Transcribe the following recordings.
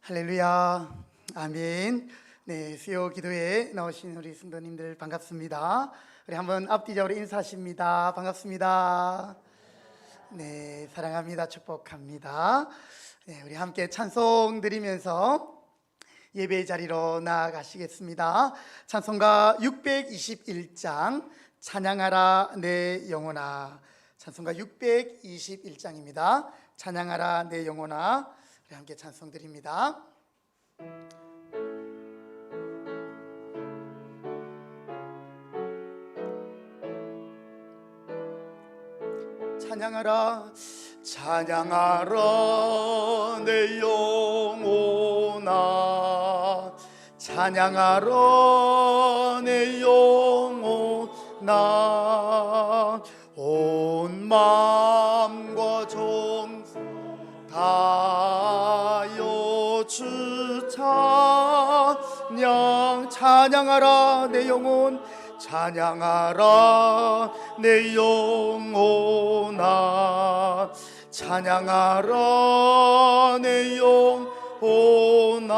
할렐루야, 아멘. 네, 수요 기도에 나오신 우리 성도님들 반갑습니다. 우리 한번 앞뒤적으로 인사하십니다. 반갑습니다. 네, 사랑합니다. 축복합니다. 네, 우리 함께 찬송 드리면서 예배 자리로 나아가시겠습니다. 찬송가 621장 찬양하라 내 영혼아. 찬송가 621장입니다. 찬양하라 내 영혼아. 우리 함께 찬송 드립니다. 찬양하라 찬양하라 내 영혼아. 찬양하라 내 영혼아. 온 마음과 정성 다하여 주 찬양. 찬양하라 내 영혼. 찬양하라 내 영혼아. 찬양하라 내 영혼아.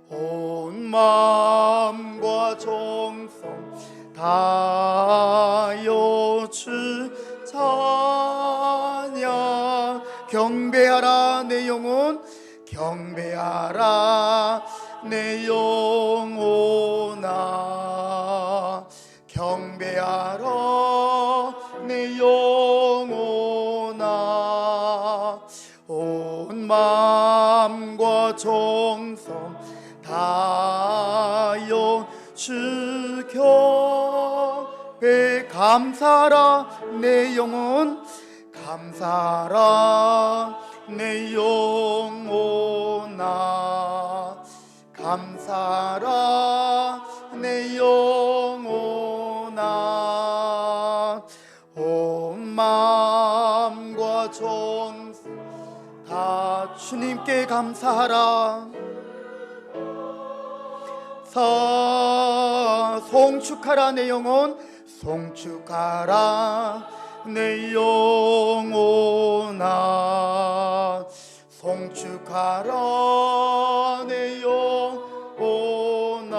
온 마음과 정성 다하여 주 찬양. 경배하라 내 영혼. 경배하라 내 영혼아. 경배하라 내 영혼아. 온 마음과 정성 다하여 주 경배. 감사하라 내 영혼. 감사하라 내 영혼아. 감사하라 내 영혼아. 온 마음과 정성 다 주님께 감사하라. 송축하라 내 영혼. 송축하라 내 영혼아. 송축하라 내 영혼아.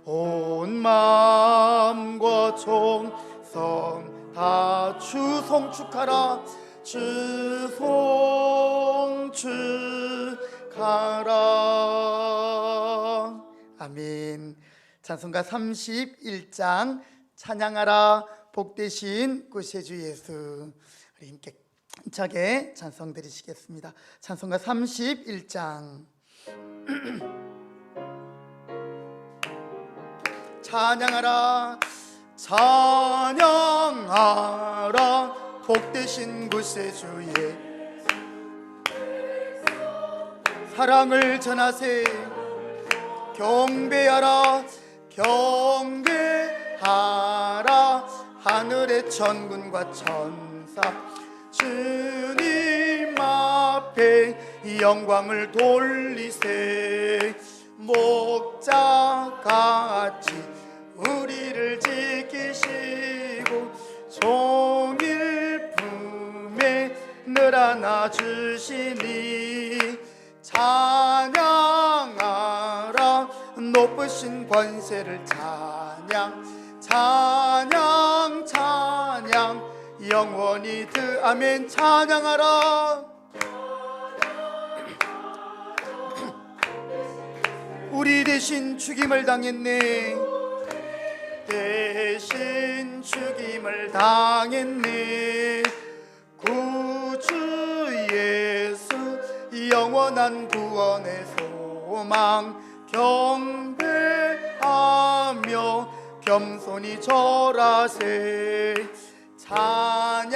온 마음과 정성 다 주 송축하라. 주 송축하라. 아멘. 찬송가 31장 찬양하라 복되신 구세주 예수. 우리 함께 힘차게 찬송 드리시겠습니다. 찬송가 31장 찬양하라 찬양하라 복되신 구세주의 사랑을 전하세. 경배하라 경배하라 하늘의 천군과 천사 주님 앞에 영광을 돌리세. 목자같이 우리를 지키시고 종일 품에 늘 안아주시니. 찬양하라 높으신 권세를 찬양. 찬양 찬양 영원히 아멘. 찬양하라. 우리 대신 죽임을 당했네. 대신 죽임을 당했네. 구주 예수 영원한 구원의 소망. 경배하며 겸손히 절하세. 찬양하라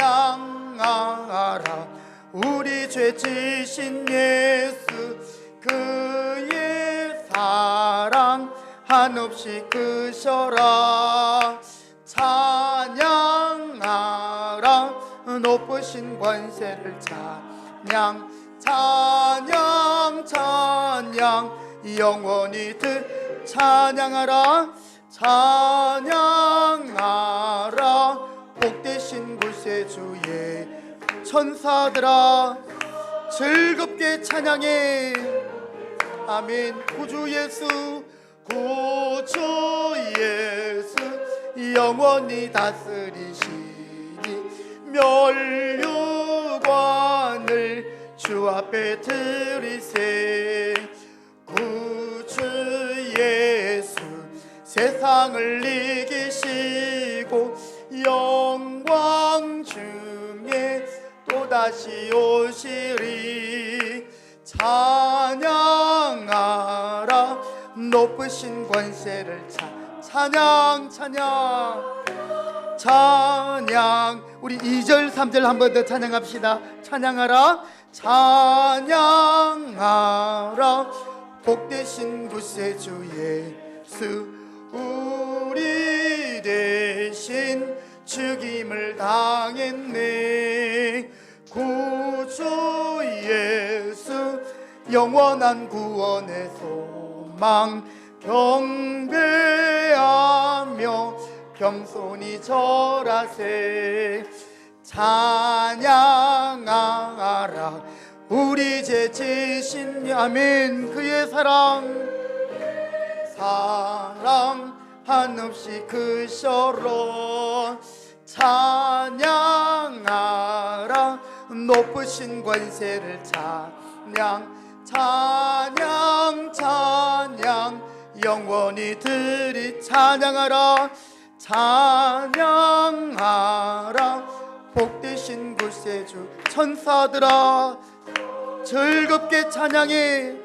우리 죄 지신 예수. 그의 사랑 한없이 크셔라. 찬양하라 높으신 권세를 찬양. 찬양 찬양 영원히 찬양하라. 찬양하라 복되신 구세주의 천사들아 즐겁게 찬양해. 아멘. 구주 예수, 구주 예수, 영원히 다스리시니 멸류관을 주 앞에 드리세. 구주 예수, 세상을 이기시고 영광 중에 또다시 오시리. 찬양하라 높으신 권세를 찬양 찬양 찬양. 우리 2절 3절 한 번 더 찬양합시다. 찬양하라 찬양하라 복되신 구세주 예수, 우리 대신 죽임을 당했네. 구주 예수, 영원한 구원의 소망 경배하며 겸손히 절하세. 찬양하라 우리 죄 지신 아멘. 그의 사랑 한없이 크셔로. 찬양하라 높으신 권세를 찬양 찬양 찬양 영원히 드리. 찬양하라 찬양하라 복되신 구세주. 천사들아 즐겁게 찬양해.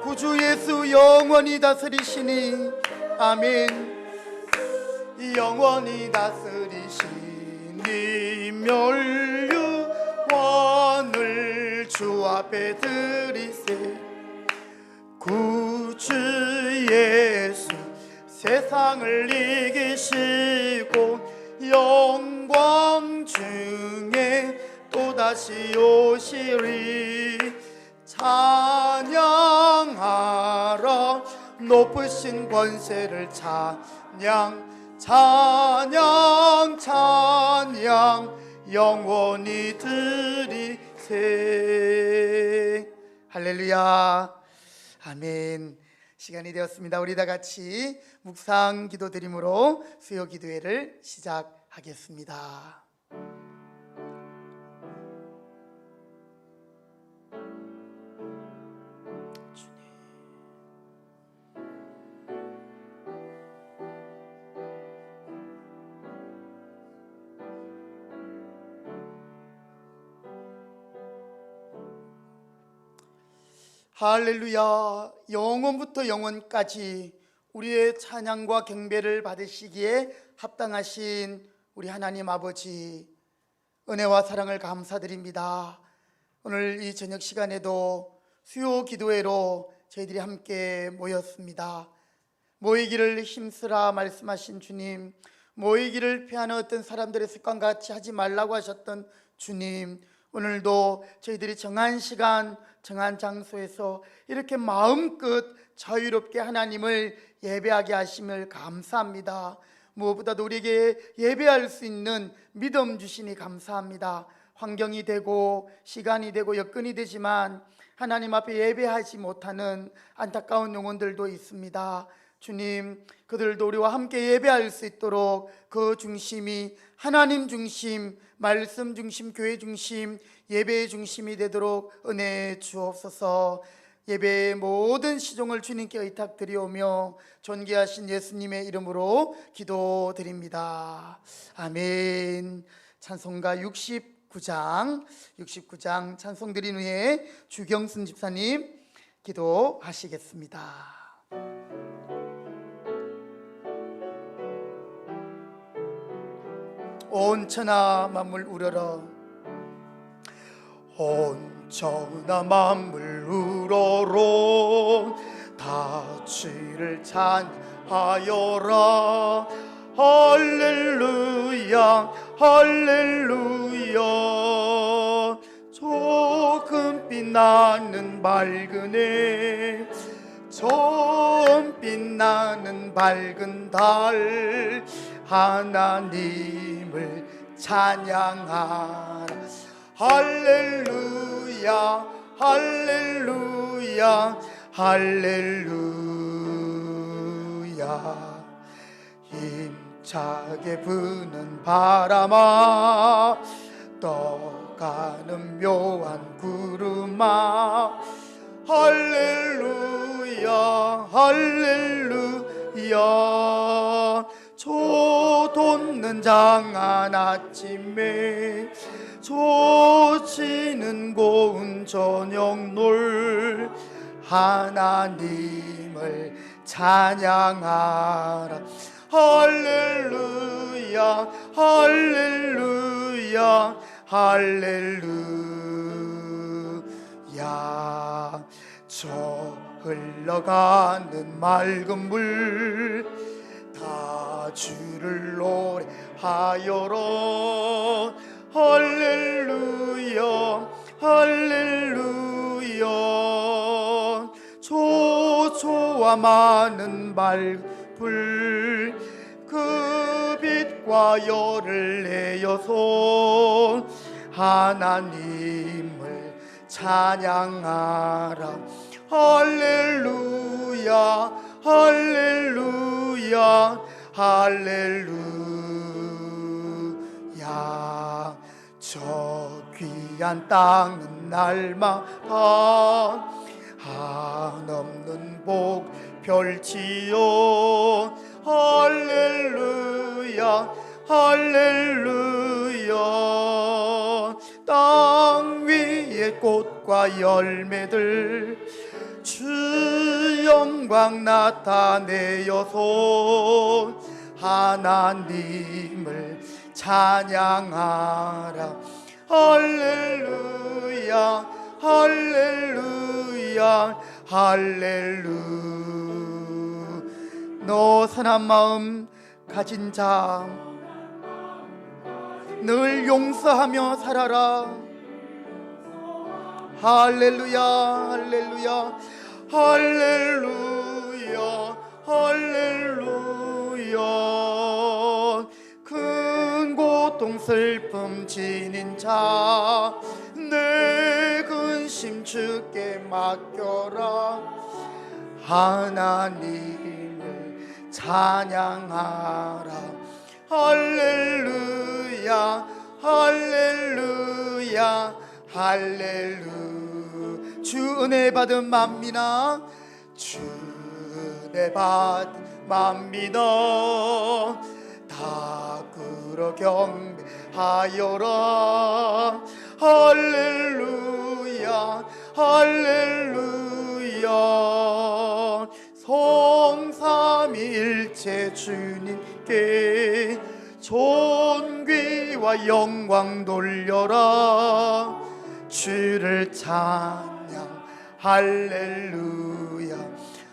구주 예수 영원히 다스리시니 아멘. 영원히 다스리시니 멸류관을 주 앞에 드리세. 구주 예수, 세상을 이기시고 영광 중에 또다시 오시리. 찬양하라 높으신 권세를 찬양 찬양 찬양 영원히 드리세. 할렐루야 아멘. 시간이 되었습니다. 우리 다 같이 묵상 기도 드림으로 수요 기도회를 시작하겠습니다. 할렐루야. 영원부터 영원까지 우리의 찬양과 경배를 받으시기에 합당하신 우리 하나님 아버지, 은혜와 사랑을 감사드립니다. 오늘 이 저녁 시간에도 수요 기도회로 저희들이 함께 모였습니다. 모이기를 힘쓰라 말씀하신 주님, 모이기를 피하는 어떤 사람들의 습관같이 하지 말라고 하셨던 주님, 오늘도 저희들이 정한 시간 정한 장소에서 이렇게 마음껏 자유롭게 하나님을 예배하게 하심을 감사합니다. 무엇보다도 우리에게 예배할 수 있는 믿음 주시니 감사합니다. 환경이 되고 시간이 되고 여건이 되지만 하나님 앞에 예배하지 못하는 안타까운 영혼들도 있습니다. 주님, 그들도 우리와 함께 예배할 수 있도록 그 중심이 하나님 중심, 말씀 중심, 교회 중심, 예배의 중심이 되도록 은혜 주옵소서. 예배의 모든 시종을 주님께 의탁드리오며 존귀하신 예수님의 이름으로 기도드립니다. 아멘. 찬송가 69장 찬송 드린 후에 주경순 집사님 기도하시겠습니다. 온 천하 만물 우러러, 온 천하 만물 우러러 다주를 찬하여라. 할렐루야 할렐루야. 조금 빛나는 밝은 해, 좀 빛나는 밝은 달, 하나님을 찬양하라. 할렐루야 할렐루야 할렐루야. 힘차게 부는 바람아 떠가는 묘한 구름아 할렐루야 할렐루야. 솟는 장한 아침에 솟지는 고운 저녁놀 하나님을 찬양하라. 할렐루야 할렐루야 할렐루야. 저 흘러가는 맑은 물 다 주를 노래하여라. 할렐루야 할렐루야. 조초와 많은 맑은 불 그 빛과 열을 내어서 하나님을 찬양하라. 할렐루야 할렐루야 할렐루야. 저 귀한 땅은 날마다 한없는 복 펼치요. 할렐루야 할렐루야. 땅 위의 꽃과 열매들 주 영광 나타내어서 하나님을 찬양하라. 할렐루야 할렐루야 할렐루야. 너 선한 마음 가진 자 늘 용서하며 살아라. 할렐루야 할렐루야 할렐루야 할렐루야. 큰 고통 슬픔 지닌 자 내 근심 주께 맡겨라. 하나님을 찬양하라. 할렐루야 할렐루야 할렐루야. 주 은혜 받은 만민아 주 은혜 받은 만민아 다 끌어 경배하여라. 할렐루야 할렐루야. 성삼위일체 주님께 존귀와 영광 돌려라. 주를 찬양 할렐루야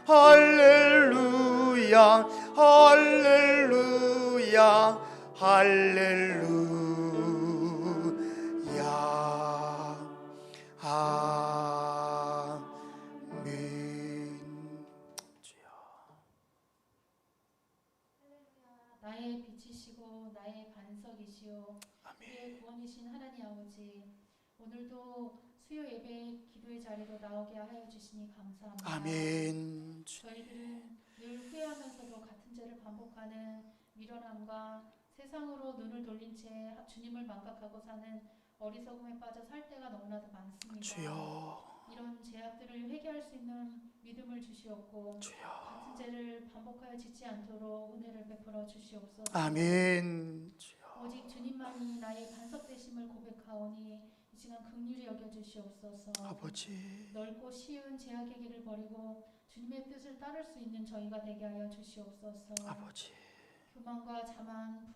할렐루야 할렐루야 할렐루야. 아멘. 나의 빛이시고 나의 반석이시오 우리의 구원이신 하나님 아버지, 오늘도 수요 예배 기도의 자리로 나오게 하여 주시니 감사합니다. 아멘. 저희들은 늘 후회하면서도 같은 죄를 반복하는 미련함과 세상으로 눈을 돌린 채 주님을 망각하고 사는 어리석음에 빠져 살 때가 너무나도 많습니다. 주여 이런 죄악들을 회개할 수 있는 믿음을 주시옵고 주여. 같은 죄를 반복하여 짓지 않도록 은혜를 베풀어 주시옵소서. 아멘. 주여. 오직 주님만이 나의 반석 되심을 고백하오니 이 시간 긍휼히 여겨 주시옵소서. 아버지 넓고 쉬운 제약의 길을 버리고 주님의 뜻을 따를 수 있는 저희가 되게 하여 주시옵소서. 아버지 교만과 자만,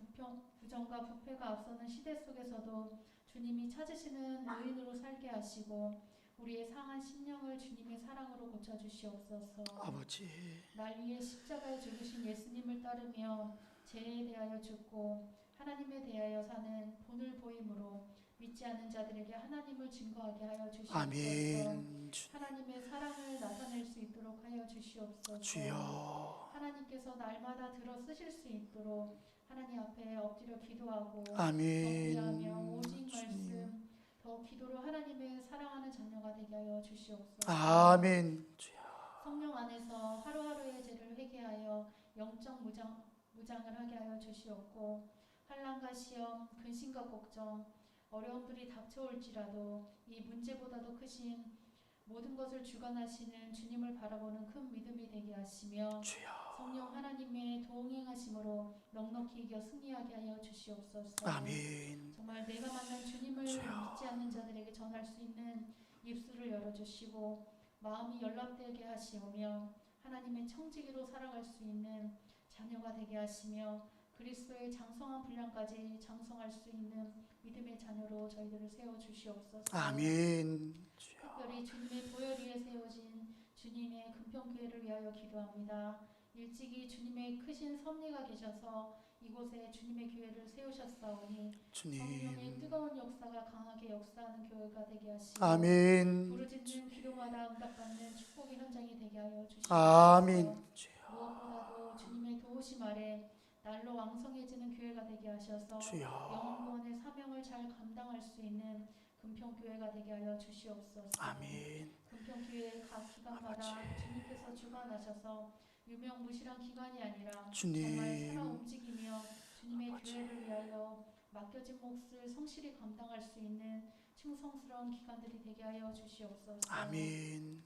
부정과 부패가 앞서는 시대 속에서도 주님이 찾으시는 의인으로 살게 하시고 우리의 상한 심령을 주님의 사랑으로 고쳐주시옵소서. 아버지 날 위해 십자가에 죽으신 예수님을 따르며 죄에 대하여 죽고 하나님에 대하여 사는 본을 보임으로 믿지 않는 자들에게 하나님을 증거하게 하여 주시옵소서. 아멘. 하나님의 사랑을 나타낼 수 있도록 하여 주시옵소서. 주여. 하나님께서 날마다 들어 쓰실 수 있도록 하나님 앞에 엎드려 기도하고 아멘. 경배하며 오직 주님. 말씀 더 또 기도로 하나님의 사랑하는 자녀가 되게 하여 주시옵소서. 아멘. 주여. 성령 안에서 하루하루의 죄를 회개하여 영적 무장을 하게 하여 주시옵고 환난과 시험, 근심과 걱정, 어려움들이 닥쳐올지라도 이 문제보다도 크신 모든 것을 주관하시는 주님을 바라보는 큰 믿음이 되게 하시며 주여. 성령 하나님의 동행하심으로 넉넉히 이겨 승리하게 하여 주시옵소서. 아멘. 정말 내가 만난 주님을 주여. 믿지 않는 자들에게 전할 수 있는 입술을 열어주시고 마음이 연락되게 하시오며 하나님의 청지기로 살아갈 수 있는 자녀가 되게 하시며 그리스도의 장성한 분량까지 장성할 수 있는 믿음의 자녀로 저희들을 세워주시옵소서. 아멘. 주여. 특별히 주님의 보혈 위에 세워진 주님의 금평교회를 위하여 기도합니다. 일찍이 주님의 크신 섭리가 계셔서 이곳에 주님의 교회를 세우셨사오니 성령의 주님. 뜨거운 역사가 강하게 역사하는 교회가 되게 하시고 아멘. 부르짖는 기도마다 응답받는 축복의 현장이 되게 하여 주시옵소서. 아멘. 주여. 무엇보다도 주님의 도우심 아래 날로 왕성해지는 교회가 되게 하셔서 주여. 영혼 구원의 사명을 잘 감당할 수 있는 금평교회가 되게 하여 주시옵소서. 아멘. 금평교회 각 기관마다 주님께서 주관하셔서 유명무실한 기관이 아니라 정말 주님. 살아 움직이며 주님의 교회를 위하여 맡겨진 몫을 성실히 감당할 수 있는 충성스러운 기관들이 되게 하여 주시옵소서. 아멘.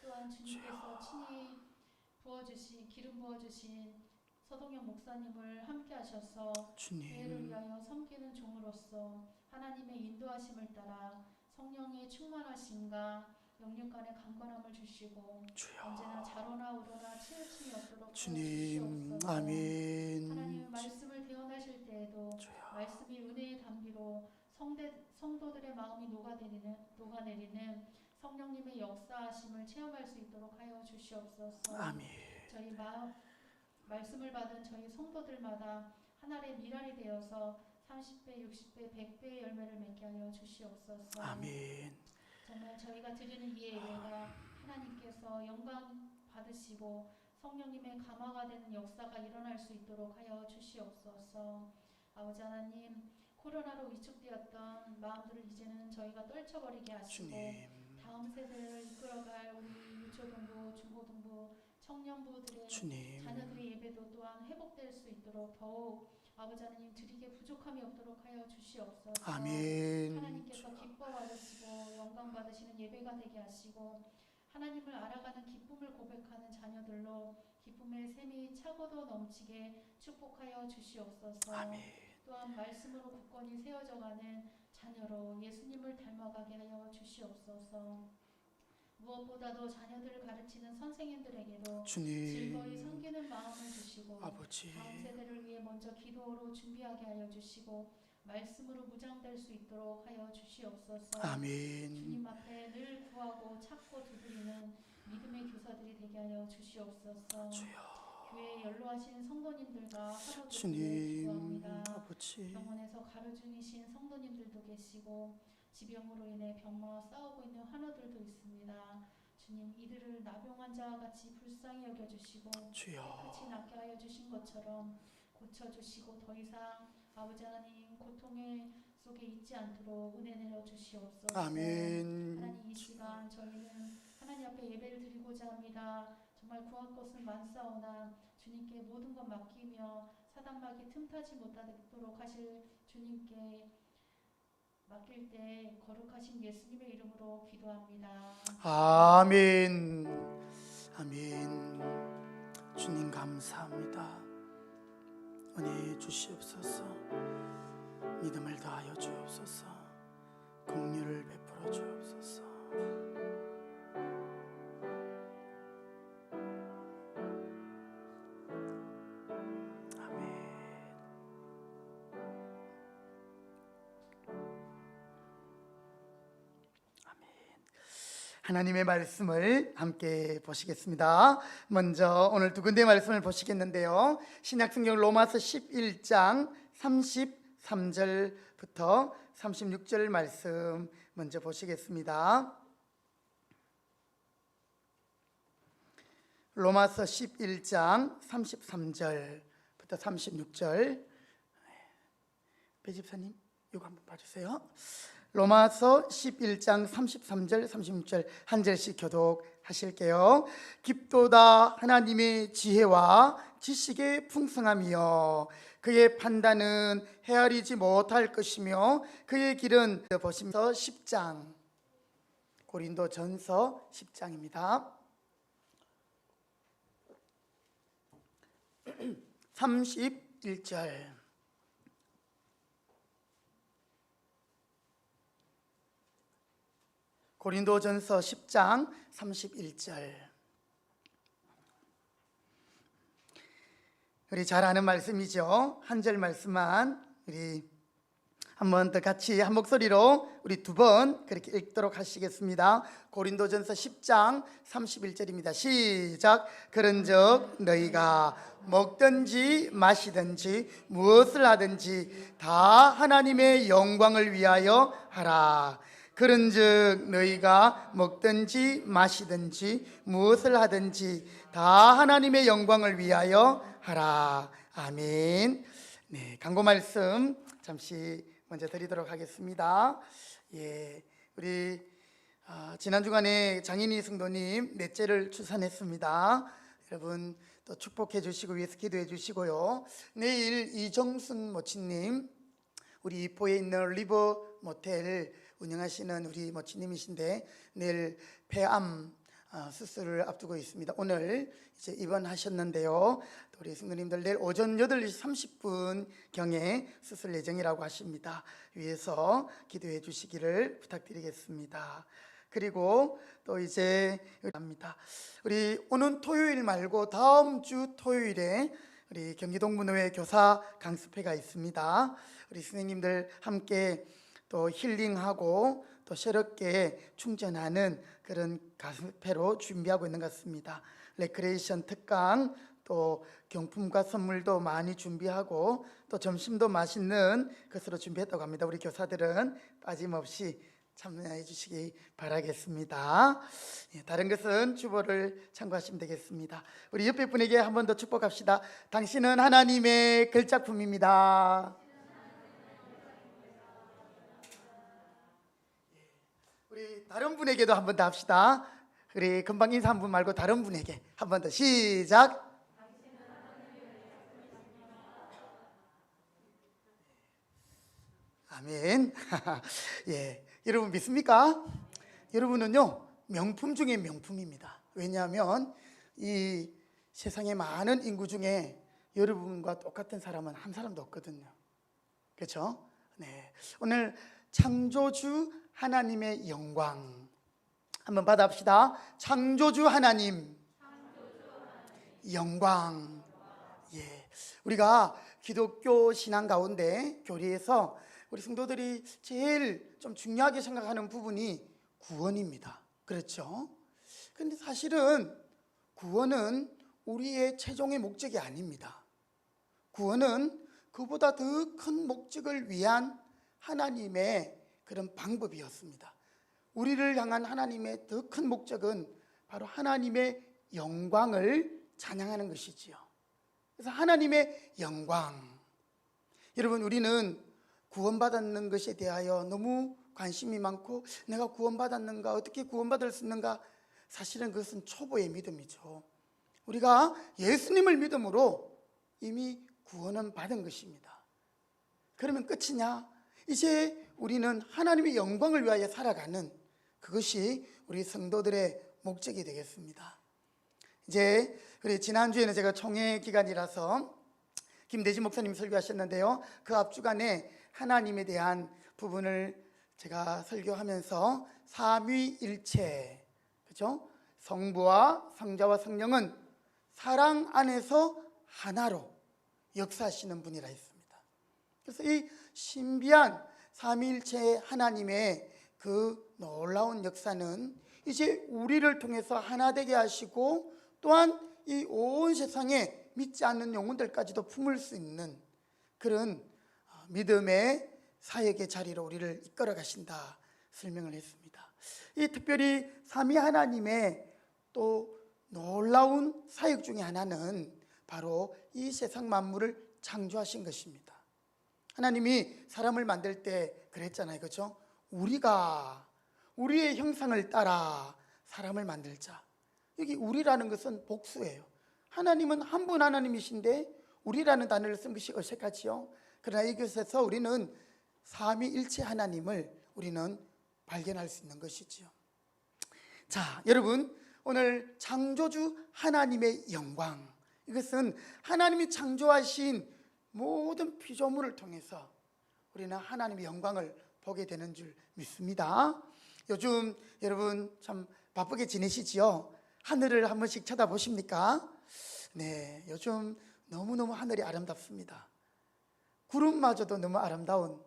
또한 주님께서 친히 기름 부어주신 서동현 목사님을 함께 하셔서 교회를 주님. 위하여 섬기는 종으로서 하나님의 인도하심을 따라 성령의 충만하심과 영육간의 강건함을 주시고 주여. 언제나 자로나 우러나 치우침이 없도록 주님. 주시옵소서. 아멘. 하나님의 말씀을 대언하실 때에도 주여. 말씀이 은혜의 담비로 성도들의 마음이 녹아내리는 성령님의 역사하심을 체험할 수 있도록 하여 주시옵소서. 아멘. 저희 말씀을 받은 저희 성도들마다 하나의 미랄이 되어서 30배, 60배, 100배의 열매를 맺게 하여 주시옵소서. 아멘. 정말 저희가 드리는 이 예배가 하나님께서 영광 받으시고 성령님의 감화가 되는 역사가 일어날 수 있도록 하여 주시옵소서. 아버지 하나님, 코로나로 위축되었던 마음들을 이제는 저희가 떨쳐버리게 하시고 주님. 다음 세대를 이끌어갈 우리 유초동부, 중고동부, 청년부들의 주님. 자녀들의 예배도 또한 회복될 수 있도록 더욱 아버지 하나님 드리게 부족함이 없도록 하여 주시옵소서. 아멘. 하나님께서 기뻐 받으시고 영광 받으시는 예배가 되게 하시고 하나님을 알아가는 기쁨을 고백하는 자녀들로 기쁨의 샘이 차고도 넘치게 축복하여 주시옵소서. 아멘. 또한 말씀으로 굳건히 세워져가는 자녀로 예수님을 닮아가게 하여 주시옵소서. 무엇보다도 자녀들을 가르치는 선생님들에게도 즐거이 주님. 섬기는 마음을 주시고 아버지. 다음 세대를 위해 먼저 기도로 준비하게 하여 주시고 말씀으로 무장될 수 있도록 하여 주시옵소서. 아멘. 주님 앞에 늘 구하고 찾고 두드리는 믿음의 교사들이 되게 하여 주시옵소서. 주여. 교회에 연로하신 성도님들과 하루도 주님. 기도합니다. 아버지. 병원에서 가루 중이신 성도님들도 계시고 지병으로 인해 병마와 싸우고 있는 환우들도 있습니다. 주님, 이들을 나병 환자와 같이 불쌍히 여겨주시고 주여. 깨끗이 낫게 하여 주신 것처럼 고쳐주시고 더 이상 아버지 하나님 고통의 속에 있지 않도록 은혜 내려주시옵소서. 아멘. 하나님, 이 시간 저희는 하나님 앞에 예배를 드리고자 합니다. 정말 구할 것은 많사오나 주님께 모든 것 맡기며 사단마귀 틈타지 못하도록 하실 주님께 맡길 때 거룩하신 예수님의 이름으로 기도합니다. 아멘. 아멘. 주님 감사합니다. 은혜 주시옵소서. 믿음을 다하여 주옵소서. 긍휼을 베풀어 주옵소서. 하나님의 말씀을 함께 보시겠습니다. 먼저 오늘 두 군데 말씀을 보시겠는데요. 신약성경 로마서 11장 33절부터 36절 말씀 먼저 보시겠습니다. 로마서 11장 33절부터 36절. 배 집사님 이거 한번 봐주세요. 로마서 11장 33절 36절 한 절씩 교독하실게요. 깊도다 하나님의 지혜와 지식의 풍성함이여 그의 판단은 헤아리지 못할 것이며 그의 길은 보시면서 10장 고린도전서 10장입니다. 31절 고린도전서 10장 31절 우리 잘 아는 말씀이죠. 한 절 말씀만 우리 한 번 더 같이 한 목소리로 우리 두 번 그렇게 읽도록 하시겠습니다. 고린도전서 10장 31절입니다. 시작. 그런즉 너희가 먹든지 마시든지 무엇을 하든지 다 하나님의 영광을 위하여 하라. 그런즉 너희가 먹든지 마시든지 무엇을 하든지 다 하나님의 영광을 위하여 하라. 아멘. 네, 강고 말씀 잠시 먼저 드리도록 하겠습니다. 예, 우리 지난 주간에 장인희 성도님 넷째를 출산했습니다. 여러분 또 축복해 주시고 위해서 기도해 주시고요. 내일 이정순 모친님 우리 이포에 있는 리버 모텔 운영하시는 우리 모친님이신데 내일 폐암 수술을 앞두고 있습니다. 오늘 이제 입원하셨는데요. 또 우리 성도님들 내일 오전 8시 30분경에 수술 예정이라고 하십니다. 위해서 기도해 주시기를 부탁드리겠습니다. 그리고 또 이제 합니다. 우리 오는 토요일 말고 다음 주 토요일에 우리 경기동문호회 교사 강습회가 있습니다. 우리 선생님들 함께 또 힐링하고 또 새롭게 충전하는 그런 강습회로 준비하고 있는 것 같습니다. 레크레이션 특강 또 경품과 선물도 많이 준비하고 또 점심도 맛있는 것으로 준비했다고 합니다. 우리 교사들은 빠짐없이 참여해 주시기 바라겠습니다. 다른 것은 주보를 참고하시면 되겠습니다. 우리 옆에 분에게 한 번 더 축복합시다. 당신은 하나님의 걸작품입니다. 우리 다른 분에게도 한 번 더 합시다. 우리 금방 인사 한 분 말고 다른 분에게 한 번 더 시작. 아멘. 예, 여러분 믿습니까? 여러분은요 명품 중에 명품입니다. 왜냐하면 이 세상에 많은 인구 중에 여러분과 똑같은 사람은 한 사람도 없거든요. 그렇죠? 네, 오늘 창조주 하나님의 영광 한번 받아봅시다. 창조주 하나님 영광. 예, 우리가 기독교 신앙 가운데 교리에서 우리 성도들이 제일 좀 중요하게 생각하는 부분이 구원입니다. 그렇죠? 그런데 사실은 구원은 우리의 최종의 목적이 아닙니다. 구원은 그보다 더 큰 목적을 위한 하나님의 그런 방법이었습니다. 우리를 향한 하나님의 더 큰 목적은 바로 하나님의 영광을 찬양하는 것이지요. 그래서 하나님의 영광. 여러분 우리는 구원받았는 것에 대하여 너무 관심이 많고 내가 구원받았는가 어떻게 구원받을 수 있는가 사실은 그것은 초보의 믿음이죠. 우리가 예수님을 믿음으로 이미 구원은 받은 것입니다. 그러면 끝이냐? 이제 우리는 하나님의 영광을 위하여 살아가는 그것이 우리 성도들의 목적이 되겠습니다. 이제 우리 지난주에는 제가 총회 기간이라서 김대지 목사님 설교하셨는데요. 그 앞주간에 하나님에 대한 부분을 제가 설교하면서 삼위일체, 그렇죠? 성부와 성자와 성령은 사랑 안에서 하나로 역사하시는 분이라 했습니다. 그래서 이 신비한 삼위일체 하나님의 그 놀라운 역사는 이제 우리를 통해서 하나 되게 하시고 또한 이 온 세상에 믿지 않는 영혼들까지도 품을 수 있는 그런 믿음의 사역의 자리로 우리를 이끌어 가신다 설명을 했습니다. 이 특별히 삼위 하나님의 또 놀라운 사역 중에 하나는 바로 이 세상 만물을 창조하신 것입니다. 하나님이 사람을 만들 때 그랬잖아요, 그렇죠? 우리가 우리의 형상을 따라 사람을 만들자. 여기 우리라는 것은 복수예요. 하나님은 한 분 하나님이신데 우리라는 단어를 쓴 것이 어색하지요. 그러나 이것에서 우리는 삼위일체 하나님을 우리는 발견할 수 있는 것이지요. 자, 여러분, 오늘 창조주 하나님의 영광, 이것은 하나님이 창조하신 모든 피조물을 통해서 우리는 하나님의 영광을 보게 되는 줄 믿습니다. 요즘 여러분 참 바쁘게 지내시지요? 하늘을 한 번씩 쳐다보십니까? 네, 요즘 너무너무 하늘이 아름답습니다. 구름마저도 너무 아름다운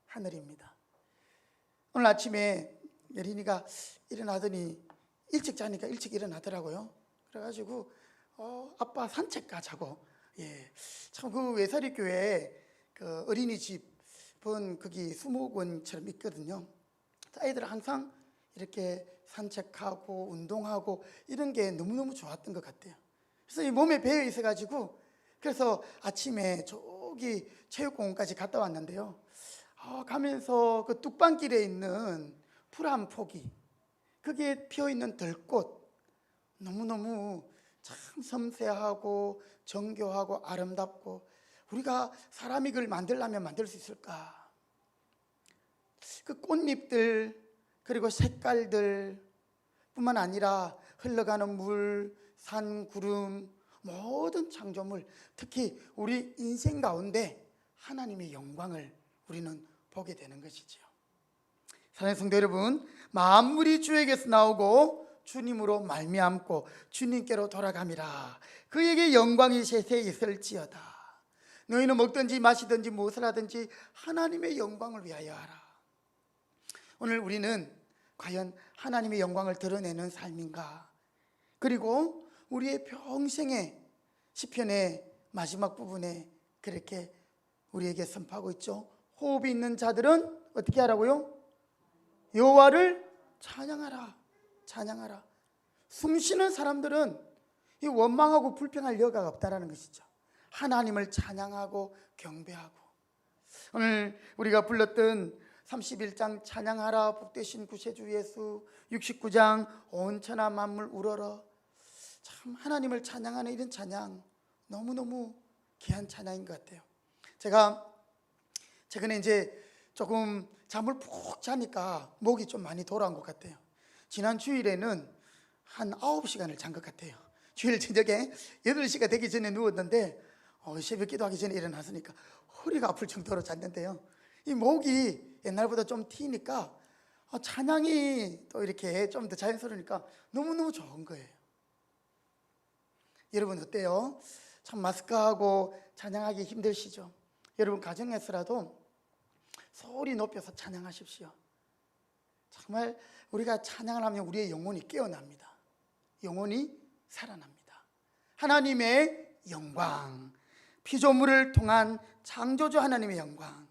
하늘입니다. 오늘 아침에 예린이가 일어나더니 일찍 자니까 일찍 일어나더라고요. 그래가지고 아빠 산책 가자고. 예, 참 그 외사리 교회에 그 어린이집은 거기 수목원처럼 있거든요. 아이들은 항상 이렇게 산책하고 운동하고 이런 게 너무너무 좋았던 것 같아요. 그래서 이 몸에 배어 있어가지고 그래서 아침에 저기 체육공원까지 갔다 왔는데요. 가면서 그 뚝방길에 있는 풀 한 포기, 거기에 피어있는 들꽃, 너무너무 참 섬세하고 정교하고 아름답고, 우리가 사람이 그걸 만들려면 만들 수 있을까? 그 꽃잎들 그리고 색깔들 뿐만 아니라 흘러가는 물, 산, 구름, 모든 창조물, 특히 우리 인생 가운데 하나님의 영광을 우리는 보게 되는 것이죠. 사랑하는 성도 여러분, 만물이 주에게서 나오고 주님으로 말미암고 주님께로 돌아감이라. 그에게 영광이 세세에 있을지어다. 너희는 먹든지 마시든지 무엇을 하든지 하나님의 영광을 위하여 하라. 오늘 우리는 과연 하나님의 영광을 드러내는 삶인가? 그리고 우리의 평생의 시편의 마지막 부분에 그렇게 우리에게 선포하고 있죠. 호흡이 있는 자들은 어떻게 하라고요? 여호와를 찬양하라. 찬양하라. 숨쉬는 사람들은 이 원망하고 불평할 여가가 없다라는 것이죠. 하나님을 찬양하고 경배하고, 오늘 우리가 불렀던 31장 찬양하라 복되신 구세주 예수, 69장 온 천하 만물 우러러, 참 하나님을 찬양하는 이런 찬양 너무너무 귀한 찬양인 것 같아요. 제가 최근에 이제 조금 잠을 푹 자니까 목이 좀 많이 돌아온 것 같아요. 지난 주일에는 한 9시간을 잔 것 같아요. 주일 저녁에 8시가 되기 전에 누웠는데 새벽 기도하기 전에 일어났으니까 허리가 아플 정도로 잤는데요. 이 목이 옛날보다 좀 트이니까 찬양이 또 이렇게 좀 더 자연스러우니까 너무너무 좋은 거예요. 여러분 어때요? 참 마스크하고 찬양하기 힘드시죠? 여러분 가정에서라도 소리 높여서 찬양하십시오. 정말 우리가 찬양을 하면 우리의 영혼이 깨어납니다. 영혼이 살아납니다. 하나님의 영광, 피조물을 통한 창조주 하나님의 영광,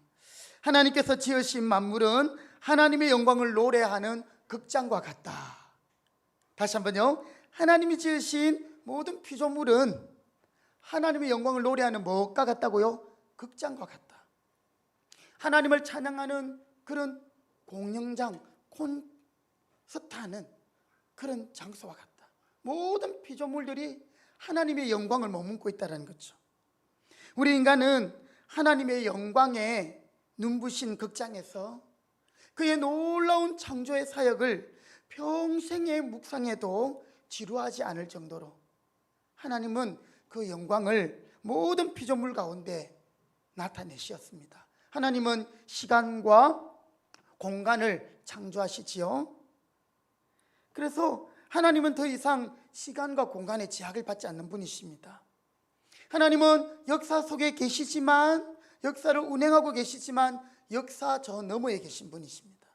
하나님께서 지으신 만물은 하나님의 영광을 노래하는 극장과 같다. 다시 한번요. 하나님이 지으신 모든 피조물은 하나님의 영광을 노래하는 무엇과 같다고요? 극장과 같다. 하나님을 찬양하는 그런 공연장, 콘서트하는 그런 장소와 같다. 모든 피조물들이 하나님의 영광을 머금고 있다는 거죠. 우리 인간은 하나님의 영광에 눈부신 극장에서 그의 놀라운 창조의 사역을 평생에 묵상해도 지루하지 않을 정도로 하나님은 그 영광을 모든 피조물 가운데 나타내셨습니다. 하나님은 시간과 공간을 창조하시지요. 그래서 하나님은 더 이상 시간과 공간의 제약을 받지 않는 분이십니다. 하나님은 역사 속에 계시지만, 역사를 운행하고 계시지만 역사 저 너머에 계신 분이십니다.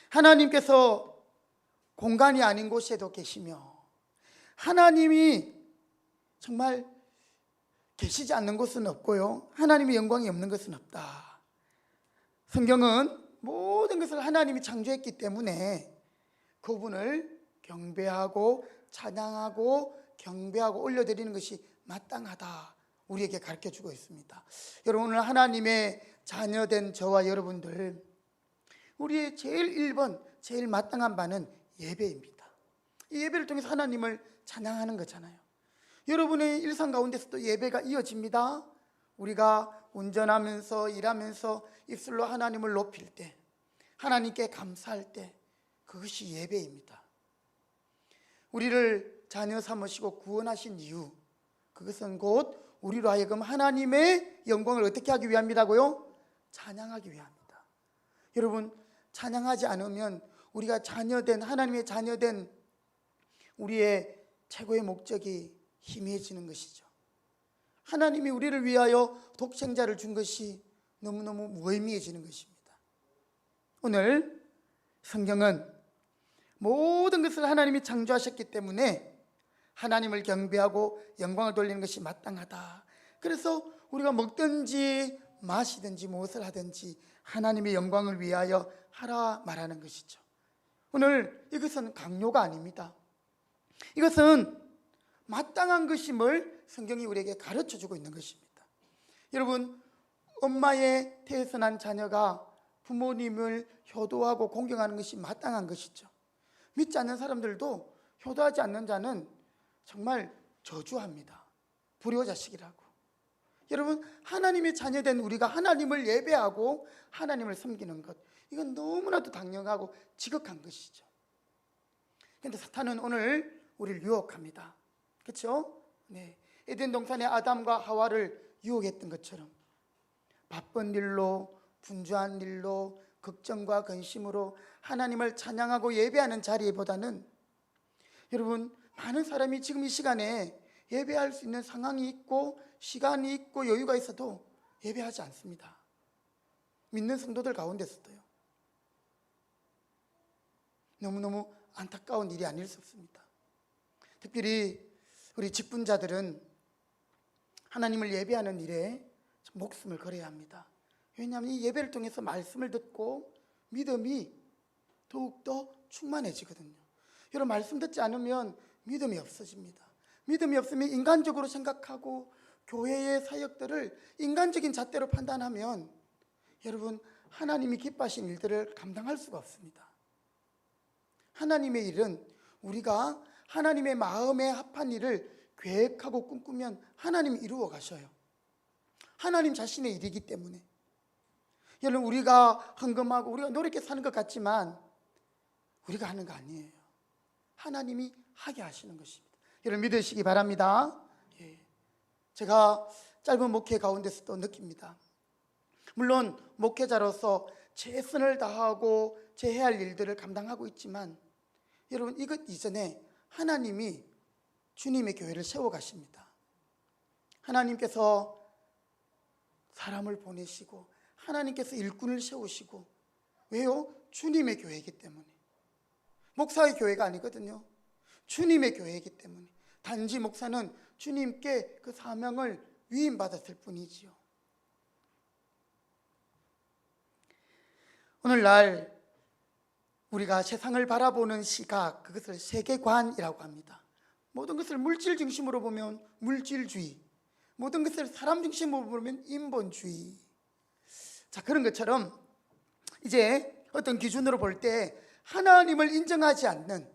하나님께서 공간이 아닌 곳에도 계시며, 하나님이 정말 계시지 않는 곳은 없고요, 하나님의 영광이 없는 것은 없다. 성경은 모든 것을 하나님이 창조했기 때문에 그분을 경배하고 찬양하고 경배하고 올려드리는 것이 마땅하다, 우리에게 가르쳐주고 있습니다. 여러분, 오늘 하나님의 자녀된 저와 여러분들, 우리의 제일 1번, 제일 마땅한 바는 예배입니다. 이 예배를 통해서 하나님을 찬양하는 거잖아요. 여러분의 일상 가운데서도 예배가 이어집니다. 우리가 운전하면서 일하면서 입술로 하나님을 높일 때, 하나님께 감사할 때, 그것이 예배입니다. 우리를 자녀 삼으시고 구원하신 이유, 그것은 곧 우리로 하여금 하나님의 영광을 어떻게 하기 위함이라고요? 찬양하기 위함이다. 여러분, 찬양하지 않으면 우리가 자녀된, 하나님의 자녀된 우리의 최고의 목적이 희미해지는 것이죠. 하나님이 우리를 위하여 독생자를 준 것이 너무너무 무의미해지는 것입니다. 오늘 성경은 모든 것을 하나님이 창조하셨기 때문에 하나님을 경배하고 영광을 돌리는 것이 마땅하다. 그래서 우리가 먹든지 마시든지 무엇을 하든지 하나님의 영광을 위하여 하라 말하는 것이죠. 오늘 이것은 강요가 아닙니다. 이것은 마땅한 것임을 성경이 우리에게 가르쳐주고 있는 것입니다. 여러분, 엄마의 태에서 난 자녀가 부모님을 효도하고 공경하는 것이 마땅한 것이죠. 믿지 않는 사람들도 효도하지 않는 자는 정말 저주합니다. 불효자식이라고. 여러분, 하나님의 자녀된 우리가 하나님을 예배하고 하나님을 섬기는 것, 이건 너무나도 당연하고 지극한 것이죠. 그런데 사탄은 오늘 우리를 유혹합니다. 그렇죠? 네. 에덴 동산의 아담과 하와를 유혹했던 것처럼 바쁜 일로, 분주한 일로, 걱정과 근심으로 하나님을 찬양하고 예배하는 자리보다는, 여러분, 많은 사람이 지금 이 시간에 예배할 수 있는 상황이 있고 시간이 있고 여유가 있어도 예배하지 않습니다. 믿는 성도들 가운데서도요. 너무너무 안타까운 일이 아닐 수 없습니다. 특별히 우리 직분자들은 하나님을 예배하는 일에 목숨을 걸어야 합니다. 왜냐하면 이 예배를 통해서 말씀을 듣고 믿음이 더욱더 충만해지거든요. 여러분, 말씀 듣지 않으면 믿음이 없어집니다. 믿음이 없으면 인간적으로 생각하고 교회의 사역들을 인간적인 잣대로 판단하면 여러분, 하나님이 기뻐하신 일들을 감당할 수가 없습니다. 하나님의 일은 우리가 하나님의 마음에 합한 일을 계획하고 꿈꾸면 하나님이 이루어 가셔요. 하나님 자신의 일이기 때문에. 여러분, 우리가 헌금하고 우리가 노력해 사는 것 같지만 우리가 하는 거 아니에요. 하나님이 하게 하시는 것입니다. 여러분, 믿으시기 바랍니다. 제가 짧은 목회 가운데서도 느낍니다. 물론 목회자로서 최선을 다하고 제 해야 할 일들을 감당하고 있지만 여러분, 이것 이전에 하나님이 주님의 교회를 세워가십니다. 하나님께서 사람을 보내시고 하나님께서 일꾼을 세우시고, 왜요? 주님의 교회이기 때문에. 목사의 교회가 아니거든요. 주님의 교회이기 때문에. 단지 목사는 주님께 그 사명을 위임받았을 뿐이지요. 오늘날 우리가 세상을 바라보는 시각, 그것을 세계관이라고 합니다. 모든 것을 물질 중심으로 보면 물질주의, 모든 것을 사람 중심으로 보면 인본주의. 자, 그런 것처럼 이제 어떤 기준으로 볼 때 하나님을 인정하지 않는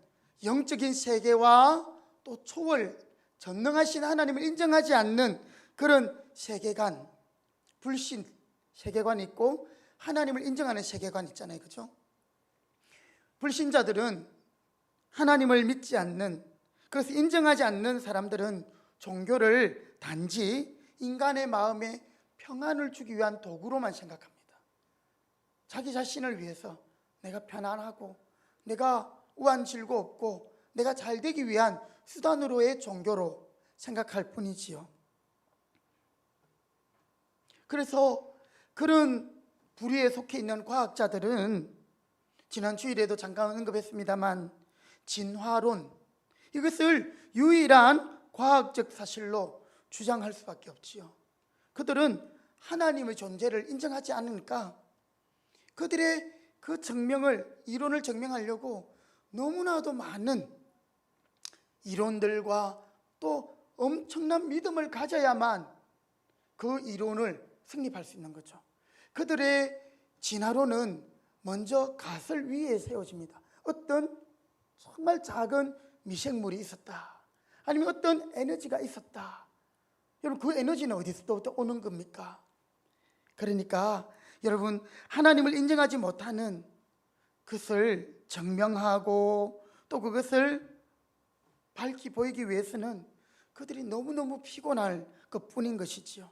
영적인 세계와 또 초월, 전능하신 하나님을 인정하지 않는 그런 세계관, 불신 세계관이 있고 하나님을 인정하는 세계관 있잖아요. 그렇죠? 불신자들은 하나님을 믿지 않는, 그래서 인정하지 않는 사람들은 종교를 단지 인간의 마음에 평안을 주기 위한 도구로만 생각합니다. 자기 자신을 위해서 내가 편안하고 내가 우환질고 없고 내가 잘 되기 위한 수단으로의 종교로 생각할 뿐이지요. 그래서 그런 부류에 속해 있는 과학자들은 지난 주일에도 잠깐 언급했습니다만 진화론, 이것을 유일한 과학적 사실로 주장할 수밖에 없지요. 그들은 하나님의 존재를 인정하지 않으니까 그들의 그 증명을, 이론을 증명하려고 너무나도 많은 이론들과 또 엄청난 믿음을 가져야만 그 이론을 성립할 수 있는 거죠. 그들의 진화론은 먼저 가설 위에 세워집니다. 어떤 정말 작은 미생물이 있었다, 아니면 어떤 에너지가 있었다. 여러분, 그 에너지는 어디서부터 오는 겁니까? 그러니까 여러분, 하나님을 인정하지 못하는 그것을 증명하고 또 그것을 밝히 보이기 위해서는 그들이 너무너무 피곤할 것뿐인 것이지요.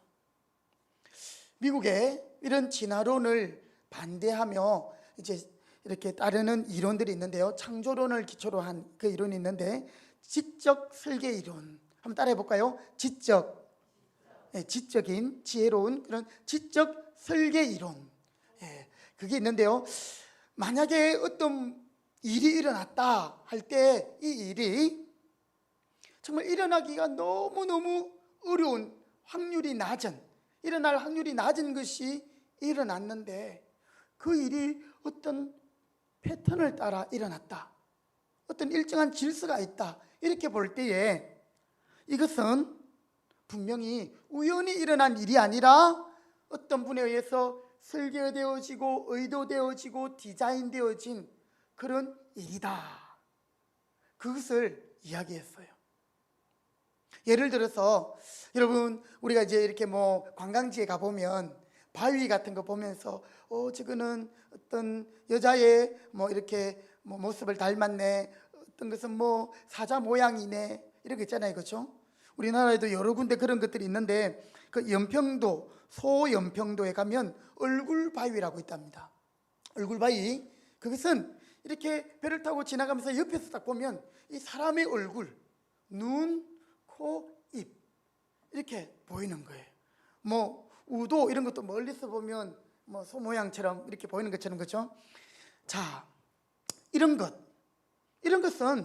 미국에 이런 진화론을 반대하며 이제 이렇게 따르는 이론들이 있는데요. 창조론을 기초로 한 그 이론이 있는데, 지적 설계 이론 한번 따라해 볼까요? 지적인 지혜로운 그런 지적 설계 이론, 그게 있는데요. 만약에 어떤 일이 일어났다 할 때 이 일이 정말 일어나기가 너무너무 어려운 일어날 확률이 낮은 것이 일어났는데, 그 일이 어떤 패턴을 따라 일어났다, 어떤 일정한 질서가 있다, 이렇게 볼 때에 이것은 분명히 우연히 일어난 일이 아니라 어떤 분에 의해서 설계되어지고 의도되어지고 디자인되어진 그런 일이다, 그것을 이야기했어요. 예를 들어서 여러분, 우리가 이제 이렇게 뭐 관광지에 가보면 바위 같은 거 보면서 저거는 어떤 여자의 뭐 이렇게 뭐 모습을 닮았네, 어떤 것은 뭐 사자 모양이네, 이런 거 있잖아요, 그렇죠? 우리나라에도 여러 군데 그런 것들이 있는데, 그 연평도, 소연평도에 가면 얼굴 바위라고 있답니다. 얼굴 바위, 그것은 이렇게 배를 타고 지나가면서 옆에서 딱 보면 이 사람의 얼굴, 눈, 코, 입 이렇게 보이는 거예요. 뭐 우도 이런 것도 멀리서 보면 뭐 소 모양처럼 이렇게 보이는 것처럼, 그렇죠? 자, 이런 것은